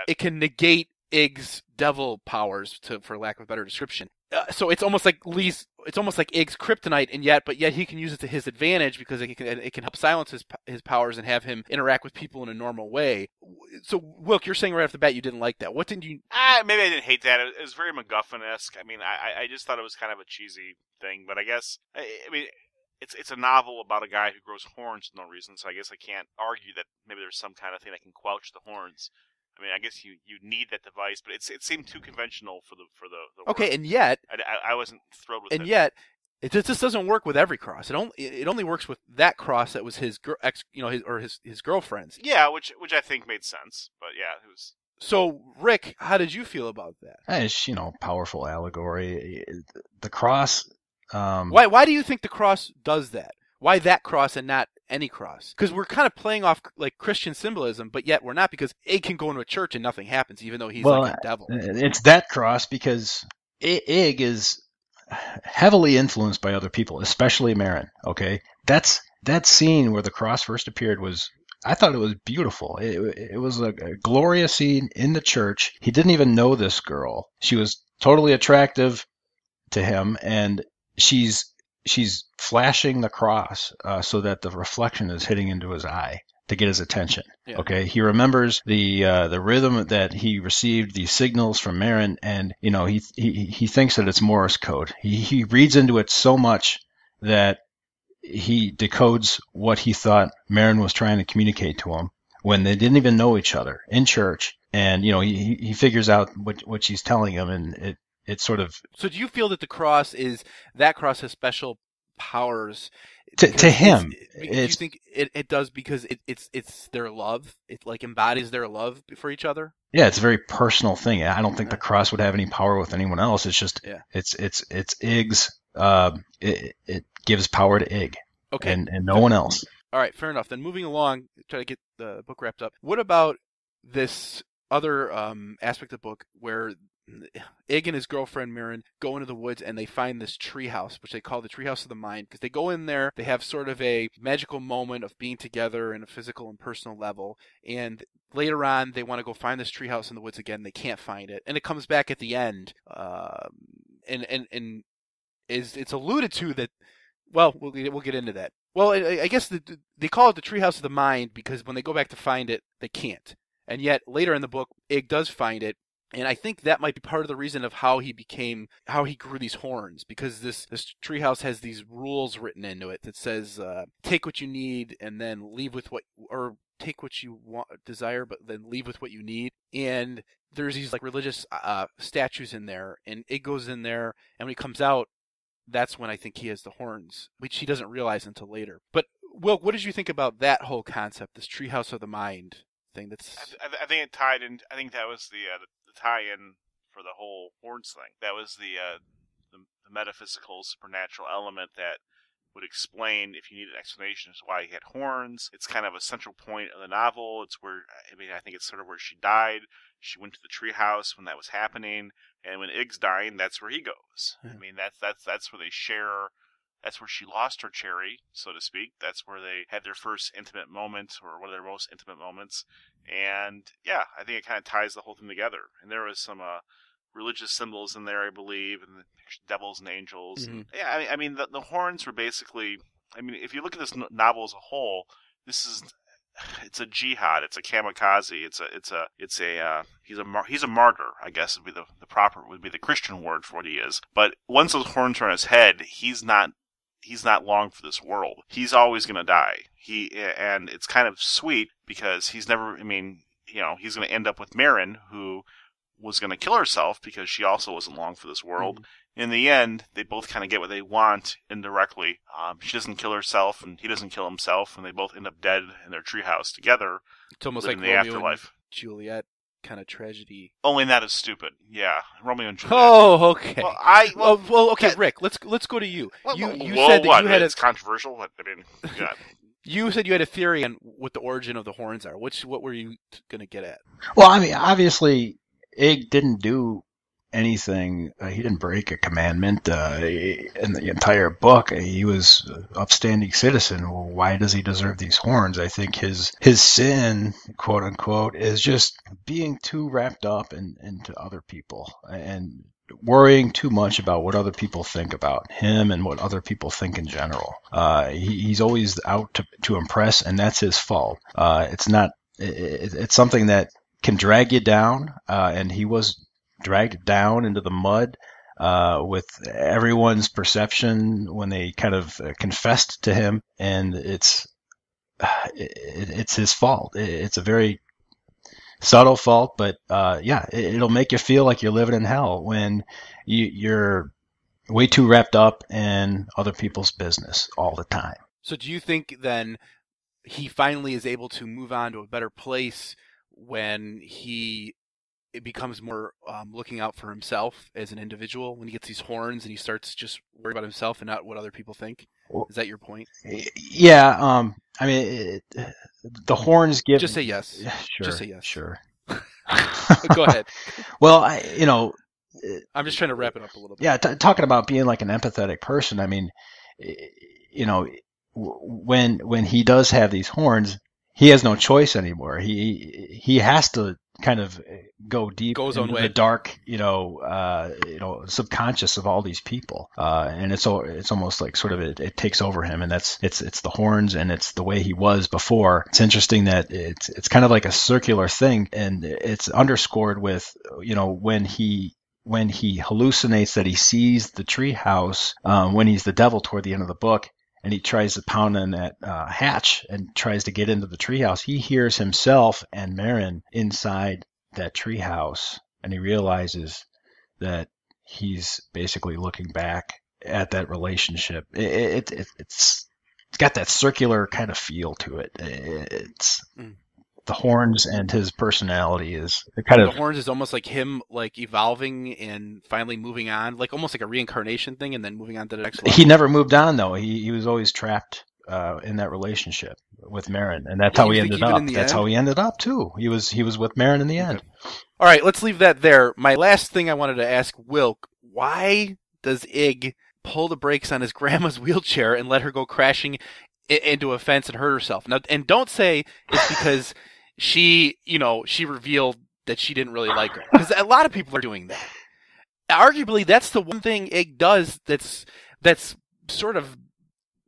it can negate Ig's devil powers, for lack of a better description. So it's almost like Ig's kryptonite, but yet he can use it to his advantage because it can help silence his powers and have him interact with people in a normal way. So, Wilk, you're saying right off the bat you didn't like that. What didn't you? Maybe I didn't hate that. It was very MacGuffin-esque. I mean, I just thought it was kind of a cheesy thing, but I guess it's a novel about a guy who grows horns for no reason. So I guess I can't argue that maybe there's some kind of thing that can squelch the horns. I mean, I guess you need that device, but it seemed too conventional for the Okay, work. And yet I wasn't thrilled with it. And yet, it just doesn't work with every cross. It only works with that cross that was his his girlfriend's. Yeah, which I think made sense. But yeah, it was. So, Rick, how did you feel about that? It's powerful allegory. The cross. Why do you think the cross does that? Why that cross and not any cross? Because we're kind of playing off like Christian symbolism, but yet we're not, because Ig can go into a church and nothing happens, even though he's like a devil. It's that cross because Ig is heavily influenced by other people, especially Marin. Okay, that scene where the cross first appeared I thought it was beautiful. It was a glorious scene in the church. He didn't even know this girl. She was totally attractive to him, and she's flashing the cross so that the reflection is hitting into his eye to get his attention. Yeah. Okay, he remembers the rhythm that he received, the signals from Marin, and he thinks that it's Morse code. He reads into it so much that he decodes what he thought Marin was trying to communicate to him when they didn't even know each other in church, and he figures out what she's telling him, and it sort of. So do you feel that the cross has special powers to him? Do you think it does because it's their love? It like embodies their love for each other? Yeah, it's a very personal thing. I don't think the cross would have any power with anyone else. It's just it's Ig's. It gives power to Ig. Okay. And no one else. All right, fair enough. Then moving along, try to get the book wrapped up. What about this other aspect of the book where Ig and his girlfriend Marin go into the woods and they find this treehouse, which they call the treehouse of the mind, because they go in there, they have sort of a magical moment of being together in a physical and personal level, and later on they want to go find this treehouse in the woods again. They can't find it, and it comes back at the end, and it's alluded to that. Well, we'll get into that. Well, I guess they call it the treehouse of the mind because when they go back to find it, they can't. And yet later in the book, Ig does find it, and I think that might be part of the reason of how he grew these horns, because this treehouse has these rules written into it that says take what you need and then leave with take what you desire, but then leave with what you need. And there's these like religious statues in there, and Ig goes in there, and when he comes out, that's when I think he has the horns, which he doesn't realize until later. But Wilk, what did you think about that whole concept, this treehouse of the mind thing? I think it tied in. I think that was the tie-in for the whole horns thing. That was the metaphysical, supernatural element that would explain, if you need an explanation as to why he had horns. It's kind of a central point of the novel. It's where, I think it's sort of where she died. She went to the treehouse when that was happening, and when Ig's dying, that's where he goes. Yeah. I mean, that's where they share. That's where she lost her cherry, so to speak. That's where they had their first intimate moment, or one of their most intimate moments. And yeah, I think it kind of ties the whole thing together. And there was some religious symbols in there, I believe, and the devils and angels. Mm-hmm. Yeah, I mean, the horns were basically. I mean, if you look at this novel as a whole, this is it's a jihad, it's a kamikaze, he's a martyr, I guess would be the Christian word for what he is. But once those horns are on his head, he's not long for this world. He's always going to die. And it's kind of sweet because he's never, he's going to end up with Marin, who was going to kill herself because she also wasn't long for this world. Mm-hmm. In the end, they both kind of get what they want indirectly. She doesn't kill herself, and he doesn't kill himself, and they both end up dead in their treehouse together. It's almost like the Romeo afterlife. And Juliet kind of tragedy. Only that is stupid. Yeah, Romeo and Juliet. Oh, okay. Well, okay, Rick. Let's go to you. You well, said that what? you had It's controversial. Yeah. You said you had a theory on what the origin of the horns are. What were you going to get at? Well, obviously, Ig didn't do anything. He didn't break a commandment in the entire book. He was an upstanding citizen. Well, why does he deserve these horns? I think his sin, quote unquote, is just being too wrapped up into other people and worrying too much about what other people think about him and what other people think in general. He's always out to impress, and that's his fault. It's something that can drag you down, and he was dragged down into the mud with everyone's perception when they kind of confessed to him, and it's his fault. It's a very subtle fault, but it'll make you feel like you're living in hell when you're way too wrapped up in other people's business all the time. So do you think then he finally is able to move on to a better place when it becomes more looking out for himself as an individual, when he gets these horns and he starts just worrying about himself and not what other people think? Is that your point? Yeah. The horns give... Just say yes. Sure. Just say yes. Sure. Go ahead. Well, I'm just trying to wrap it up a little bit. Yeah, talking about being like an empathetic person, when he does have these horns, he has no choice anymore. He has to kind of go deep into the dark, subconscious of all these people, and it's almost like sort of it takes over him, and it's the horns, and it's the way he was before. It's interesting that it's kind of like a circular thing, and it's underscored with when he hallucinates that he sees the treehouse when he's the devil toward the end of the book. And he tries to pound on that hatch and tries to get into the treehouse. He hears himself and Marin inside that treehouse, and he realizes that he's basically looking back at that relationship. It's got that circular kind of feel to it. The horns and his personality is kind of... The horns is almost like him, like evolving and finally moving on, like almost like a reincarnation thing, and then moving on to the next level. He never moved on, though. He was always trapped in that relationship with Marin, and that's how he ended up. That's how he ended up too. He was with Marin in the end. All right, let's leave that there. My last thing I wanted to ask Wilk: why does Ig pull the brakes on his grandma's wheelchair and let her go crashing into a fence and hurt herself? Now, and don't say it's because she revealed that she didn't really like her, because a lot of people are doing that. Arguably, that's the one thing Ig does that's sort of,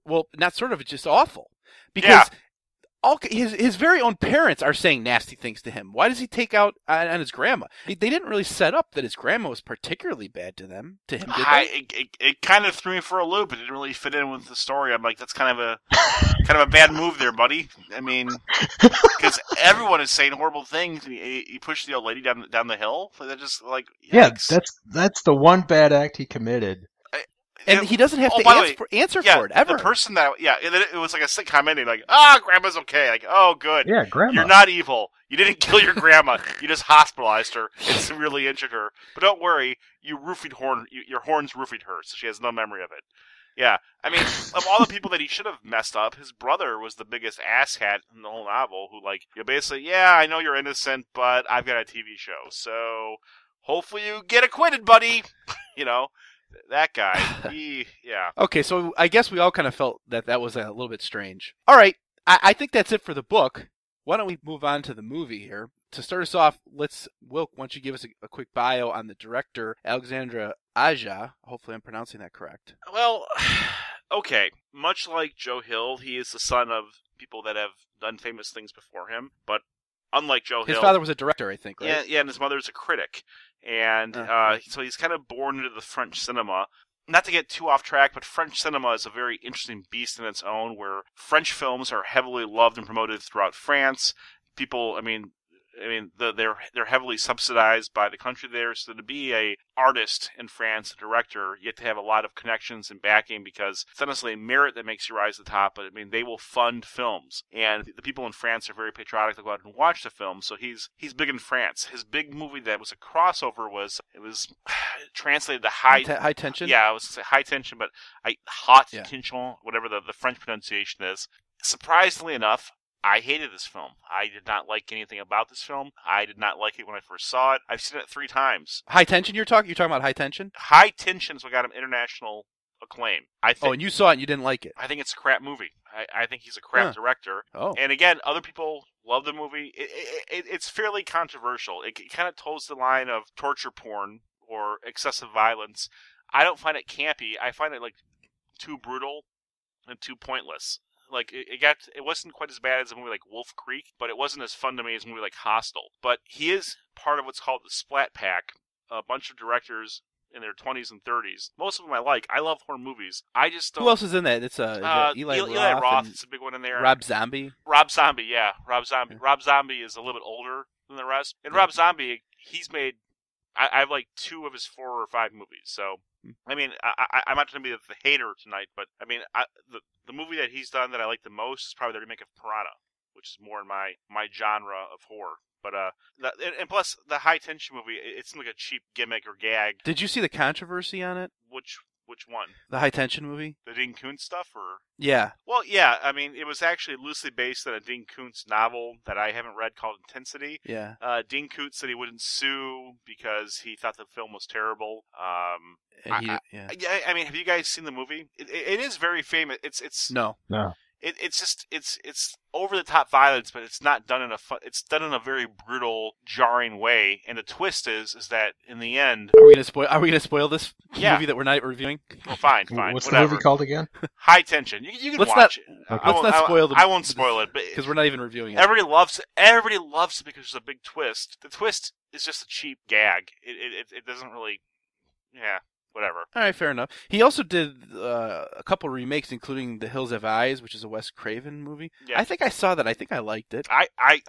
well, not sort of, it's just awful. Because his very own parents are saying nasty things to him. Why does he take out on his grandma? They didn't really set up that his grandma was particularly bad to him, did they? It kind of threw me for a loop. It didn't really fit in with the story. I'm like, that's kind of a bad move there, buddy. I mean, because everyone is saying horrible things. He pushed the old lady down the hill. They're just like, yikes. Yeah, that's the one bad act he committed. And he doesn't have to answer for it, ever. The person it was like a sitcom ending, like, grandma's okay. Like, oh, good. Yeah, grandma. You're not evil. You didn't kill your grandma. You just hospitalized her and severely injured her. But don't worry, your horns roofied her, so she has no memory of it. Yeah, I mean, of all the people that he should have messed up, his brother was the biggest asshat in the whole novel, who, like, basically, I know you're innocent, but I've got a TV show, so hopefully you get acquitted, buddy. That guy, Okay, so I guess we all kind of felt that was a little bit strange. All right, I think that's it for the book. Why don't we move on to the movie here? To start us off, Wilk, why don't you give us a quick bio on the director, Alexandre Aja. Hopefully I'm pronouncing that correct. Well, okay. Much like Joe Hill, he is the son of people that have done famous things before him, but unlike Joe Hill... His father was a director, I think, right? Yeah, and his mother's a critic. And so he's kind of born into the French cinema. Not to get too off track, but French cinema is a very interesting beast in its own, where French films are heavily loved and promoted throughout France. People, they're heavily subsidized by the country there, so to be a artist in France, a director, you have to have a lot of connections and backing, because it's not necessarily merit that makes you rise to the top, but they will fund films. And the people in France are very patriotic to go out and watch the film, so he's big in France. His big movie that was a crossover was translated to High Tension? Yeah, I was going to say High Tension, but Haute Tension, whatever the French pronunciation is. Surprisingly enough, I hated this film. I did not like anything about this film. I did not like it when I first saw it. I've seen it 3 times. High Tension you're talking about High Tension? High Tension is what got him international acclaim. And you saw it and you didn't like it? I think it's a crap movie. I think he's a crap director. Oh. And again, other people love the movie. It's fairly controversial. It kind of toes the line of torture porn or excessive violence. I don't find it campy. I find it too brutal and too pointless. It wasn't quite as bad as a movie like Wolf Creek, but it wasn't as fun to me as a movie like Hostel. But he is part of what's called the Splat Pack, a bunch of directors in their 20s and 30s. Most of them I like. I love horror movies. I just don't... Who else is in that? It's Eli Roth. It's a big one in there. Rob Zombie. Rob Zombie, yeah. Rob Zombie. Yeah. Rob Zombie is a little bit older than the rest. And Rob Zombie, he's made... I have 2 of his 4 or 5 movies, so... I'm not going to be the hater tonight, but the movie that he's done that I like the most is probably the remake of Piranha, which is more in my genre of horror. But and plus the High Tension movie, it's like a cheap gimmick or gag. Did you see the controversy on it? Which one? The High Tension movie? The Dean Koontz stuff, or? Yeah. Well, yeah. It was actually loosely based on a Dean Koontz novel that I haven't read called Intensity. Yeah. Dean Koontz said he wouldn't sue because he thought the film was terrible. Have you guys seen the movie? It is very famous. It's No. It's over the top violence, but it's not done in it's done in a very brutal, jarring way. And the twist is that in the end, are we gonna spoil this movie that we're not reviewing? Well, fine. What's whatever. The movie called again? High Tension. You can watch it. Okay. Let's not spoil I won't spoil it because we're not even reviewing it. Everybody loves it because there's a big twist. The twist is just a cheap gag. It doesn't really, whatever. All right, fair enough. He also did a couple remakes, including The Hills Have Eyes, which is a Wes Craven movie. Yeah. I think I saw that. I think I liked it. I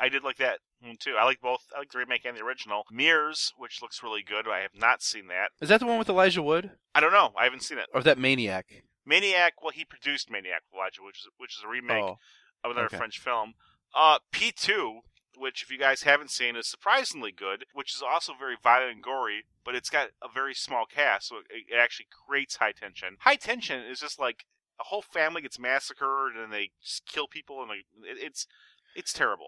did like that one too. I like both. I like the remake and the original. Mirrors, which looks really good. I have not seen that. Is that the one with Elijah Wood? I don't know. I haven't seen it. Or is that Maniac? Maniac. Well, he produced Maniac with Elijah, which is a remake of another French film. P2. Which, if you guys haven't seen, is surprisingly good, which is also very violent and gory, but it's got a very small cast, so it actually creates high tension. High tension is just like a whole family gets massacred and they just kill people, and it's terrible.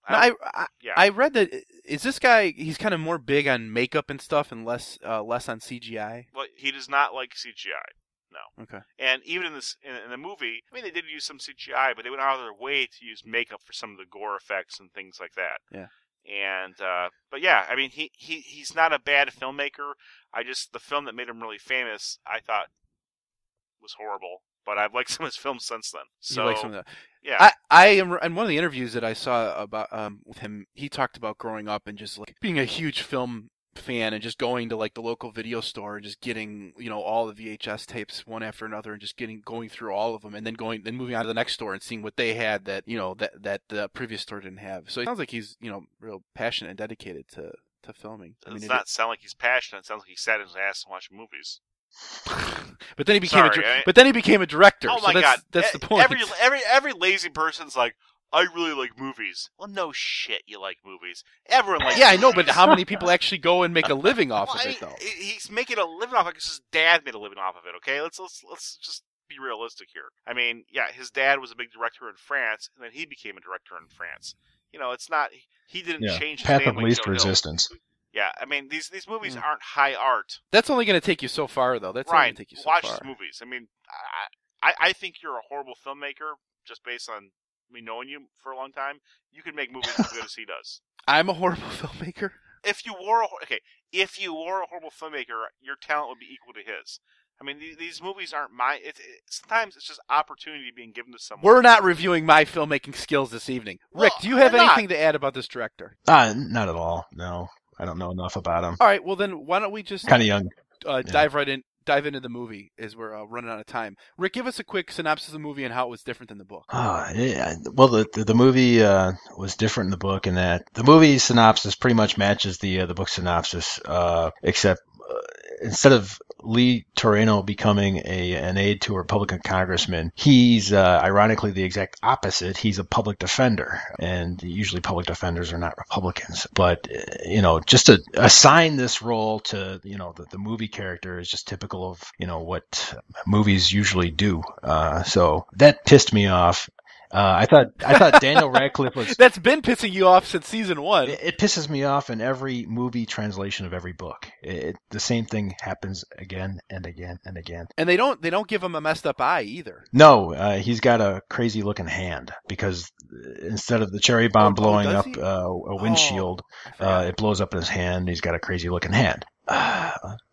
I read that is this guy? He's kind of more big on makeup and stuff, and less on CGI. Well, he does not like CGI. No. Okay. And even in the movie, they did use some CGI, but they went out of their way to use makeup for some of the gore effects and things like that. Yeah. And but yeah, he's not a bad filmmaker. The film that made him really famous, I thought was horrible. But I've liked some of his films since then. So you like some of that? Yeah. I am in one of the interviews that I saw about with him. He talked about growing up and just being a huge film fan and just going to the local video store and just getting all the VHS tapes one after another and just going through all of them and then moving on to the next store and seeing what they had that that the previous store didn't have. So it sounds like he's real passionate and dedicated to filming. It does not sound like he's passionate. It sounds like he sat in his ass and watched movies. But then he became a director. Oh my God, that's the point. Every lazy person's like, I really like movies. Well, no shit, you like movies. Everyone likes movies. I know, but how many people actually go and make a living off of it, though? He's making a living off of it because his dad made a living off of it, okay? Let's just be realistic here. His dad was a big director in France, and then he became a director in France. It's not... He didn't change his path name of like least Joe resistance. Hill. Yeah, these movies aren't high art. That's only going to take you so far, though. That's only going to take you so far. Watch his movies. I think you're a horrible filmmaker just based on me knowing you for a long time. You can make movies as good as he does. I'm a horrible filmmaker? If you were a horrible filmmaker, your talent would be equal to his. I mean, these movies aren't sometimes it's just opportunity being given to someone. We're not reviewing my filmmaking skills this evening. Rick, do you have anything to add about this director? Not at all. No, I don't know enough about him. All right, well then, why don't we just kind of young. Dive into the movie as we're running out of time. Rick, give us a quick synopsis of the movie and how it was different than the book. Well, the movie was different in the book in that the movie synopsis pretty much matches the book synopsis, except instead of Lee Torreno becoming an aide to a Republican congressman, he's ironically the exact opposite. He's a public defender, and usually public defenders are not Republicans. But just to assign this role to the movie character is just typical of what movies usually do. So that pissed me off. I thought Daniel Radcliffe was. That's been pissing you off since season 1. It pisses me off in every movie translation of every book. The same thing happens again and again and again. And they don't give him a messed up eye either. No, he's got a crazy looking hand because instead of the cherry bomb blowing up a windshield, it blows up in his hand. He's got a crazy looking hand.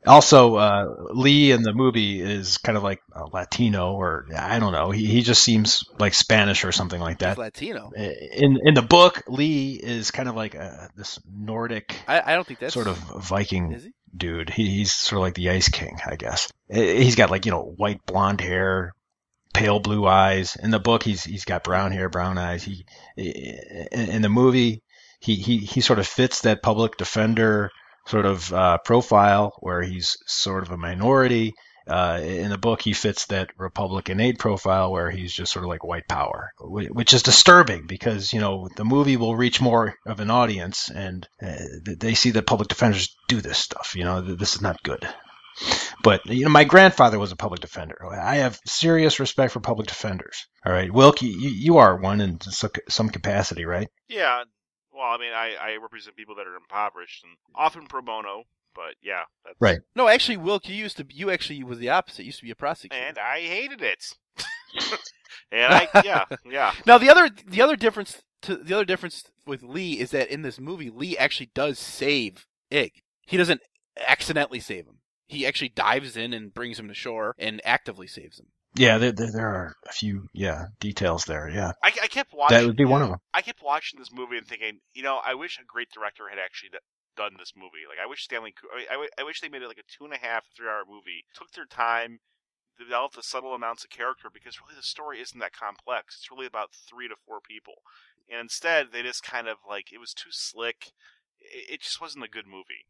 Also, Lee in the movie is kind of like Latino, or I don't know. He just seems like Spanish or something like that. He's Latino. In the book, Lee is kind of like this Nordic. I don't think that's sort of Viking dude. He's sort of like the Ice King, I guess. He's got like white blonde hair, pale blue eyes. In the book, he's got brown hair, brown eyes. In the movie, he sort of fits that public defender sort of profile where he's sort of a minority. In the book, he fits that Republican aide profile where he's just sort of like white power, which is disturbing because, the movie will reach more of an audience and they see that public defenders do this stuff. This is not good. But, my grandfather was a public defender. I have serious respect for public defenders. All right. Wilk, you are one in some capacity, right? Yeah. Well, I mean, I represent people that are impoverished and often pro bono, but yeah. That's... Right. No, actually, Wilk, you actually was the opposite. You used to be a prosecutor. And I hated it. And yeah. Now, the other difference with Lee is that in this movie, Lee actually does save Ig. He doesn't accidentally save him. He actually dives in and brings him to shore and actively saves him. Yeah, there are a few details there. Yeah, I kept watching. That would be one of them. I kept watching this movie and thinking, I wish a great director had actually done this movie. Like, I wish I wish they made it like a 2.5, 3-hour movie. Took their time, developed the subtle amounts of character because really the story isn't that complex. It's really about 3 to 4 people, and instead they just kind of like it was too slick. It just wasn't a good movie.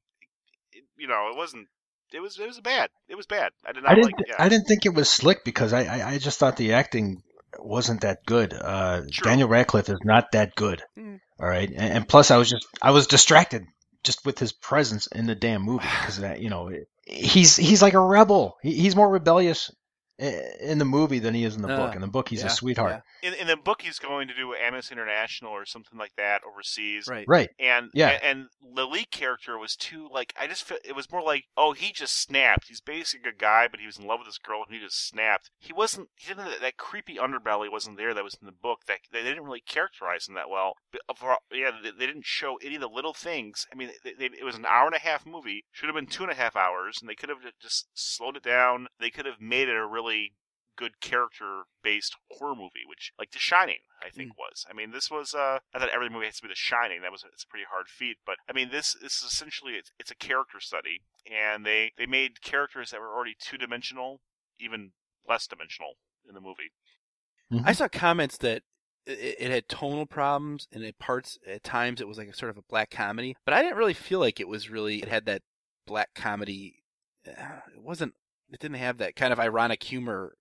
It wasn't. It was bad. It was bad. I didn't think it was slick because I just thought the acting wasn't that good. Daniel Radcliffe is not that good. All right, and plus I was distracted just with his presence in the damn movie because he's like a rebel. He's more rebellious in the movie than he is in the book. In the book, he's a sweetheart. Yeah. In the book, he's going to do Amnesty International or something like that overseas. Right. And the lead character was too I just felt it was more like, oh, he just snapped. He's basically a guy, but he was in love with this girl and he just snapped. He didn't that creepy underbelly wasn't there that was in the book. That they didn't really characterize him that well. They didn't show any of the little things. I mean, it was an 1.5-hour movie. Should have been 2.5 hours, and they could have just slowed it down. They could have made it a really good character-based horror movie, which, like The Shining, I think was. I mean, this was, I thought every movie has to be The Shining. It's a pretty hard feat, but, I mean, this is essentially, it's a character study, and they made characters that were already two-dimensional, even less dimensional in the movie. I saw comments that it had tonal problems, and at times it was like a sort of a black comedy, but I didn't really feel like it had that black comedy, it didn't have that kind of ironic humor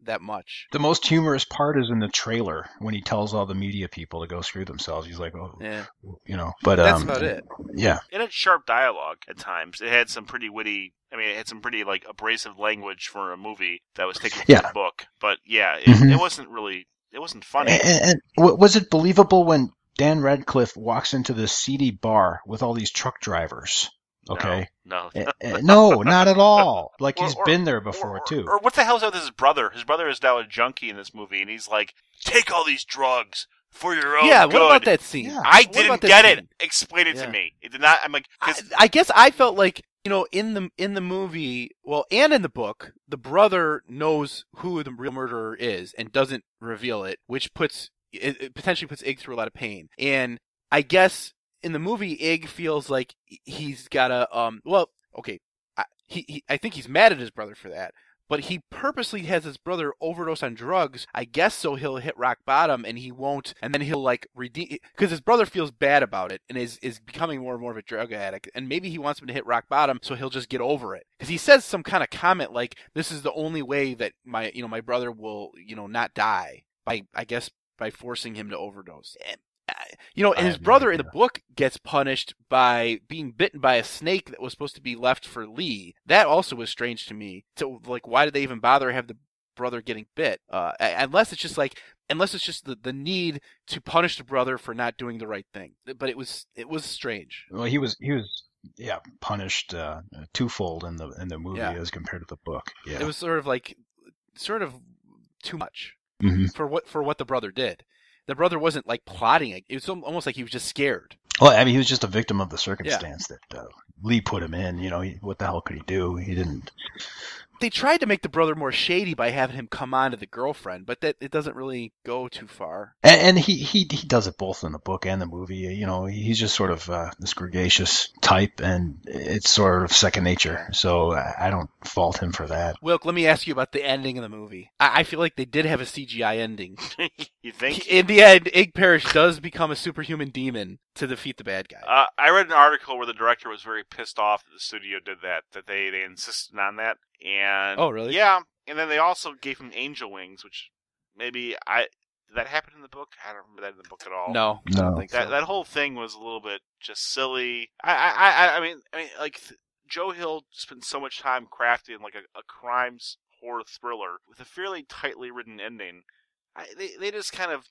that much. The most humorous part is in the trailer when he tells all the media people to go screw themselves. He's like, oh, yeah, but that's about it. Yeah. It had sharp dialogue at times. It had some pretty witty, it had some pretty abrasive language for a movie that was taken from the book. But yeah, it wasn't really, it wasn't funny. And was it believable when Dan Radcliffe walks into this seedy bar with all these truck drivers? Okay. No. No, not at all. Like he's been there before too. Or what the hell's up with his brother? His brother is now a junkie in this movie, and he's like, "Take all these drugs. for your own Yeah, good. what about that scene? Yeah. I What didn't about that get scene? it. Explain it Yeah. to me. It did not. I'm like, 'cause I guess I felt like, in the movie, well, and in the book, the brother knows who the real murderer is and doesn't reveal it, which it potentially puts Ig through a lot of pain. And I guess in the movie, Ig feels like he's got I think he's mad at his brother for that. But he purposely has his brother overdose on drugs, I guess, so he'll hit rock bottom and he won't, and then he'll like redeem, because his brother feels bad about it and is becoming more and more of a drug addict, and maybe he wants him to hit rock bottom so he'll just get over it. Because he says some kind of comment like, "This is the only way that my brother will not die by forcing him to overdose." And his brother in the book gets punished by being bitten by a snake that was supposed to be left for Lee. That also was strange to me. So, like, why did they even bother to have the brother getting bit? Unless it's just the need to punish the brother for not doing the right thing. But it was strange. Well, he was punished twofold in the movie as compared to the book. Yeah. It was sort of too much Mm-hmm. for what the brother did. The brother wasn't like plotting it. It was almost like he was just scared. Well, I mean, he was just a victim of the circumstance that Lee put him in. What the hell could he do? He didn't. They tried to make the brother more shady by having him come on to the girlfriend, but that it doesn't really go too far. And he does it both in the book and the movie. He's just sort of this gregarious type, and it's sort of second nature. So I don't fault him for that. Wilk, let me ask you about the ending of the movie. I feel like they did have a CGI ending. you think? In the end, Ig Parrish does become a superhuman demon to defeat the bad guy. I read an article where the director was very pissed off that the studio did that they insisted on that. And oh, really? Yeah, and then they also gave him angel wings, which maybe did that happen in the book? I don't remember that in the book at all. No, I don't think so. That whole thing was a little bit just silly. I mean, like Joe Hill spent so much time crafting like a crime horror thriller with a fairly tightly written ending. They just kind of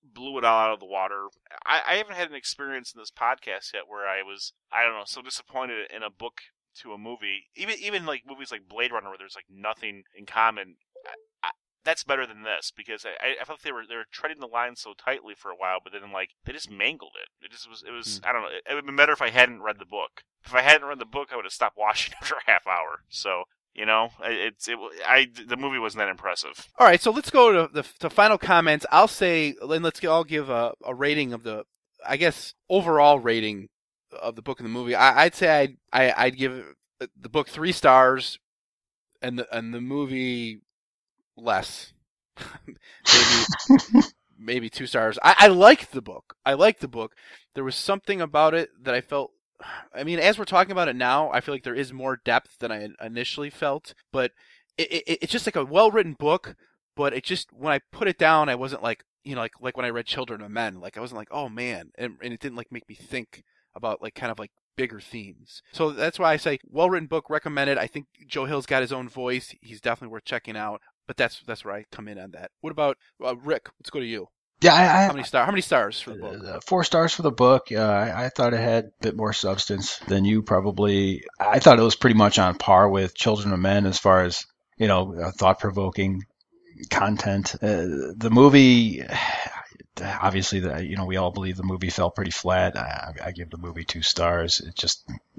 blew it all out of the water. I haven't had an experience in this podcast yet where I was, I don't know, so disappointed in a book to a movie. Even like movies like Blade Runner where there's like nothing in common. That's better than this because I felt they were treading the line so tightly for a while, but then like they just mangled it. It was I don't know. It would have been better if I hadn't read the book. If I hadn't read the book, I would have stopped watching after a half hour. So the movie wasn't that impressive. All right, so let's go to the final comments. I'll say, and let's all give a rating of the, I guess, overall rating of the book and the movie. I'd say I'd give the book 3 stars, and the movie less, maybe 2 stars. I liked the book. There was something about it that I felt. I mean, as we're talking about it now, I feel like there is more depth than I initially felt. But it's just like a well-written book. But it just, when I put it down, I wasn't like, like when I read Children of Men. Like, I wasn't like, oh man, and it didn't like make me think about like kind of like bigger themes. So that's why I say well-written book, recommended. I think Joe Hill's got his own voice. He's definitely worth checking out. But that's where I come in on that. What about Rick? Let's go to you. Yeah, how many stars for the book? 4 stars for the book. I thought it had a bit more substance than you probably. I thought it was pretty much on par with Children of Men as far as thought-provoking content. The movie, obviously, we all believe the movie fell pretty flat. I give the movie 2 stars.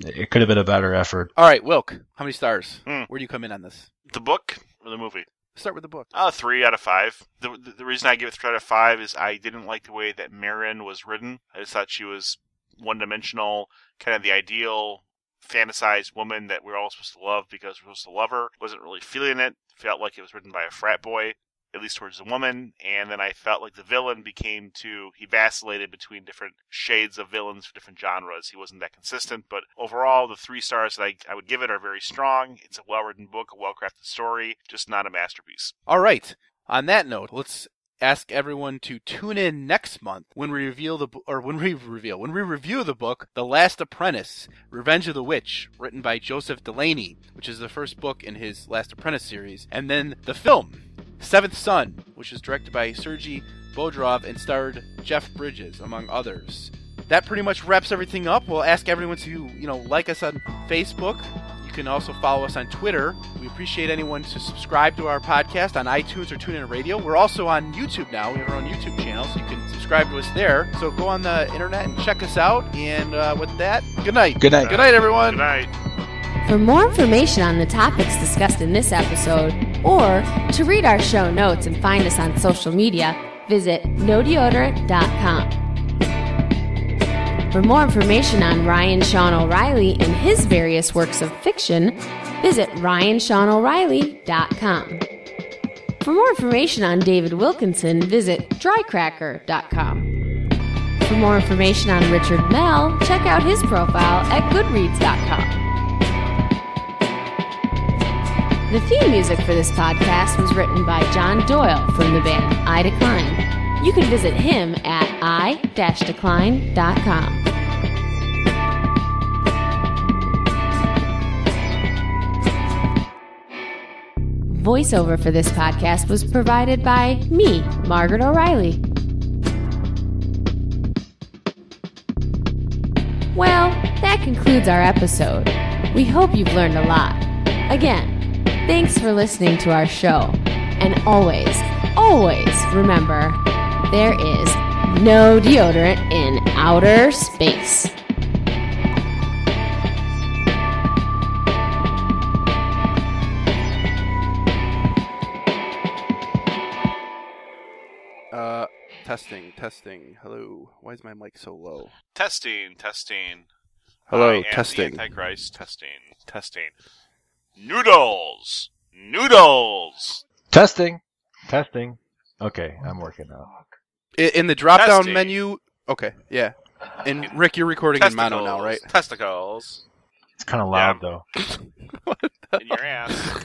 It could have been a better effort. All right, Wilk, how many stars? Where do you come in on this? The book or the movie? Start with the book. 3 out of 5. The reason I give it 3 out of 5 is I didn't like the way that Marion was written. I just thought she was one-dimensional, kind of the ideal fantasized woman that we're all supposed to love because we're supposed to love her. Wasn't really feeling it. Felt like it was written by a frat boy, at least towards the woman. And then I felt like the villain he vacillated between different shades of villains for different genres. He wasn't that consistent. But overall, the 3 stars that I would give it are very strong. It's a well-written book, a well-crafted story, just not a masterpiece. All right. On that note, let's ask everyone to tune in next month when we review the book The Last Apprentice, Revenge of the Witch, written by Joseph Delaney, which is the first book in his Last Apprentice series, and then the film Seventh Son, which is directed by Sergei Bodrov and starred Jeff Bridges, among others. That pretty much wraps everything up. We'll ask everyone to, like us on Facebook. You You can also follow us on Twitter. We appreciate anyone to subscribe to our podcast on iTunes or TuneIn Radio. We're also on YouTube now. We have our own YouTube channel, so you can subscribe to us there. So go on the internet and check us out. And with that, good night. Good night. Good night, everyone. Good night. For more information on the topics discussed in this episode, or to read our show notes and find us on social media, visit nodeodorant.com. For more information on Ryan Sean O'Reilly and his various works of fiction, visit ryanseanoreilly.com. For more information on David Wilkinson, visit drycracker.com. For more information on Richard Mell, check out his profile at goodreads.com. The theme music for this podcast was written by John Doyle from the band I Decline. You can visit him at i-decline.com. Voiceover for this podcast was provided by me, Margaret O'Reilly. Well, that concludes our episode. We hope you've learned a lot. Again, thanks for listening to our show. And always, always remember, there is no deodorant in outer space. Testing. Hello. Why is my mic so low? Testing. Hello, I am testing. The Antichrist. Testing. Noodles. Testing. Okay, I'm working now. In the drop-down Testing. menu... Okay, yeah. And Rick, you're recording in mono now, right? Testicles. It's kind of loud, though. In your ass.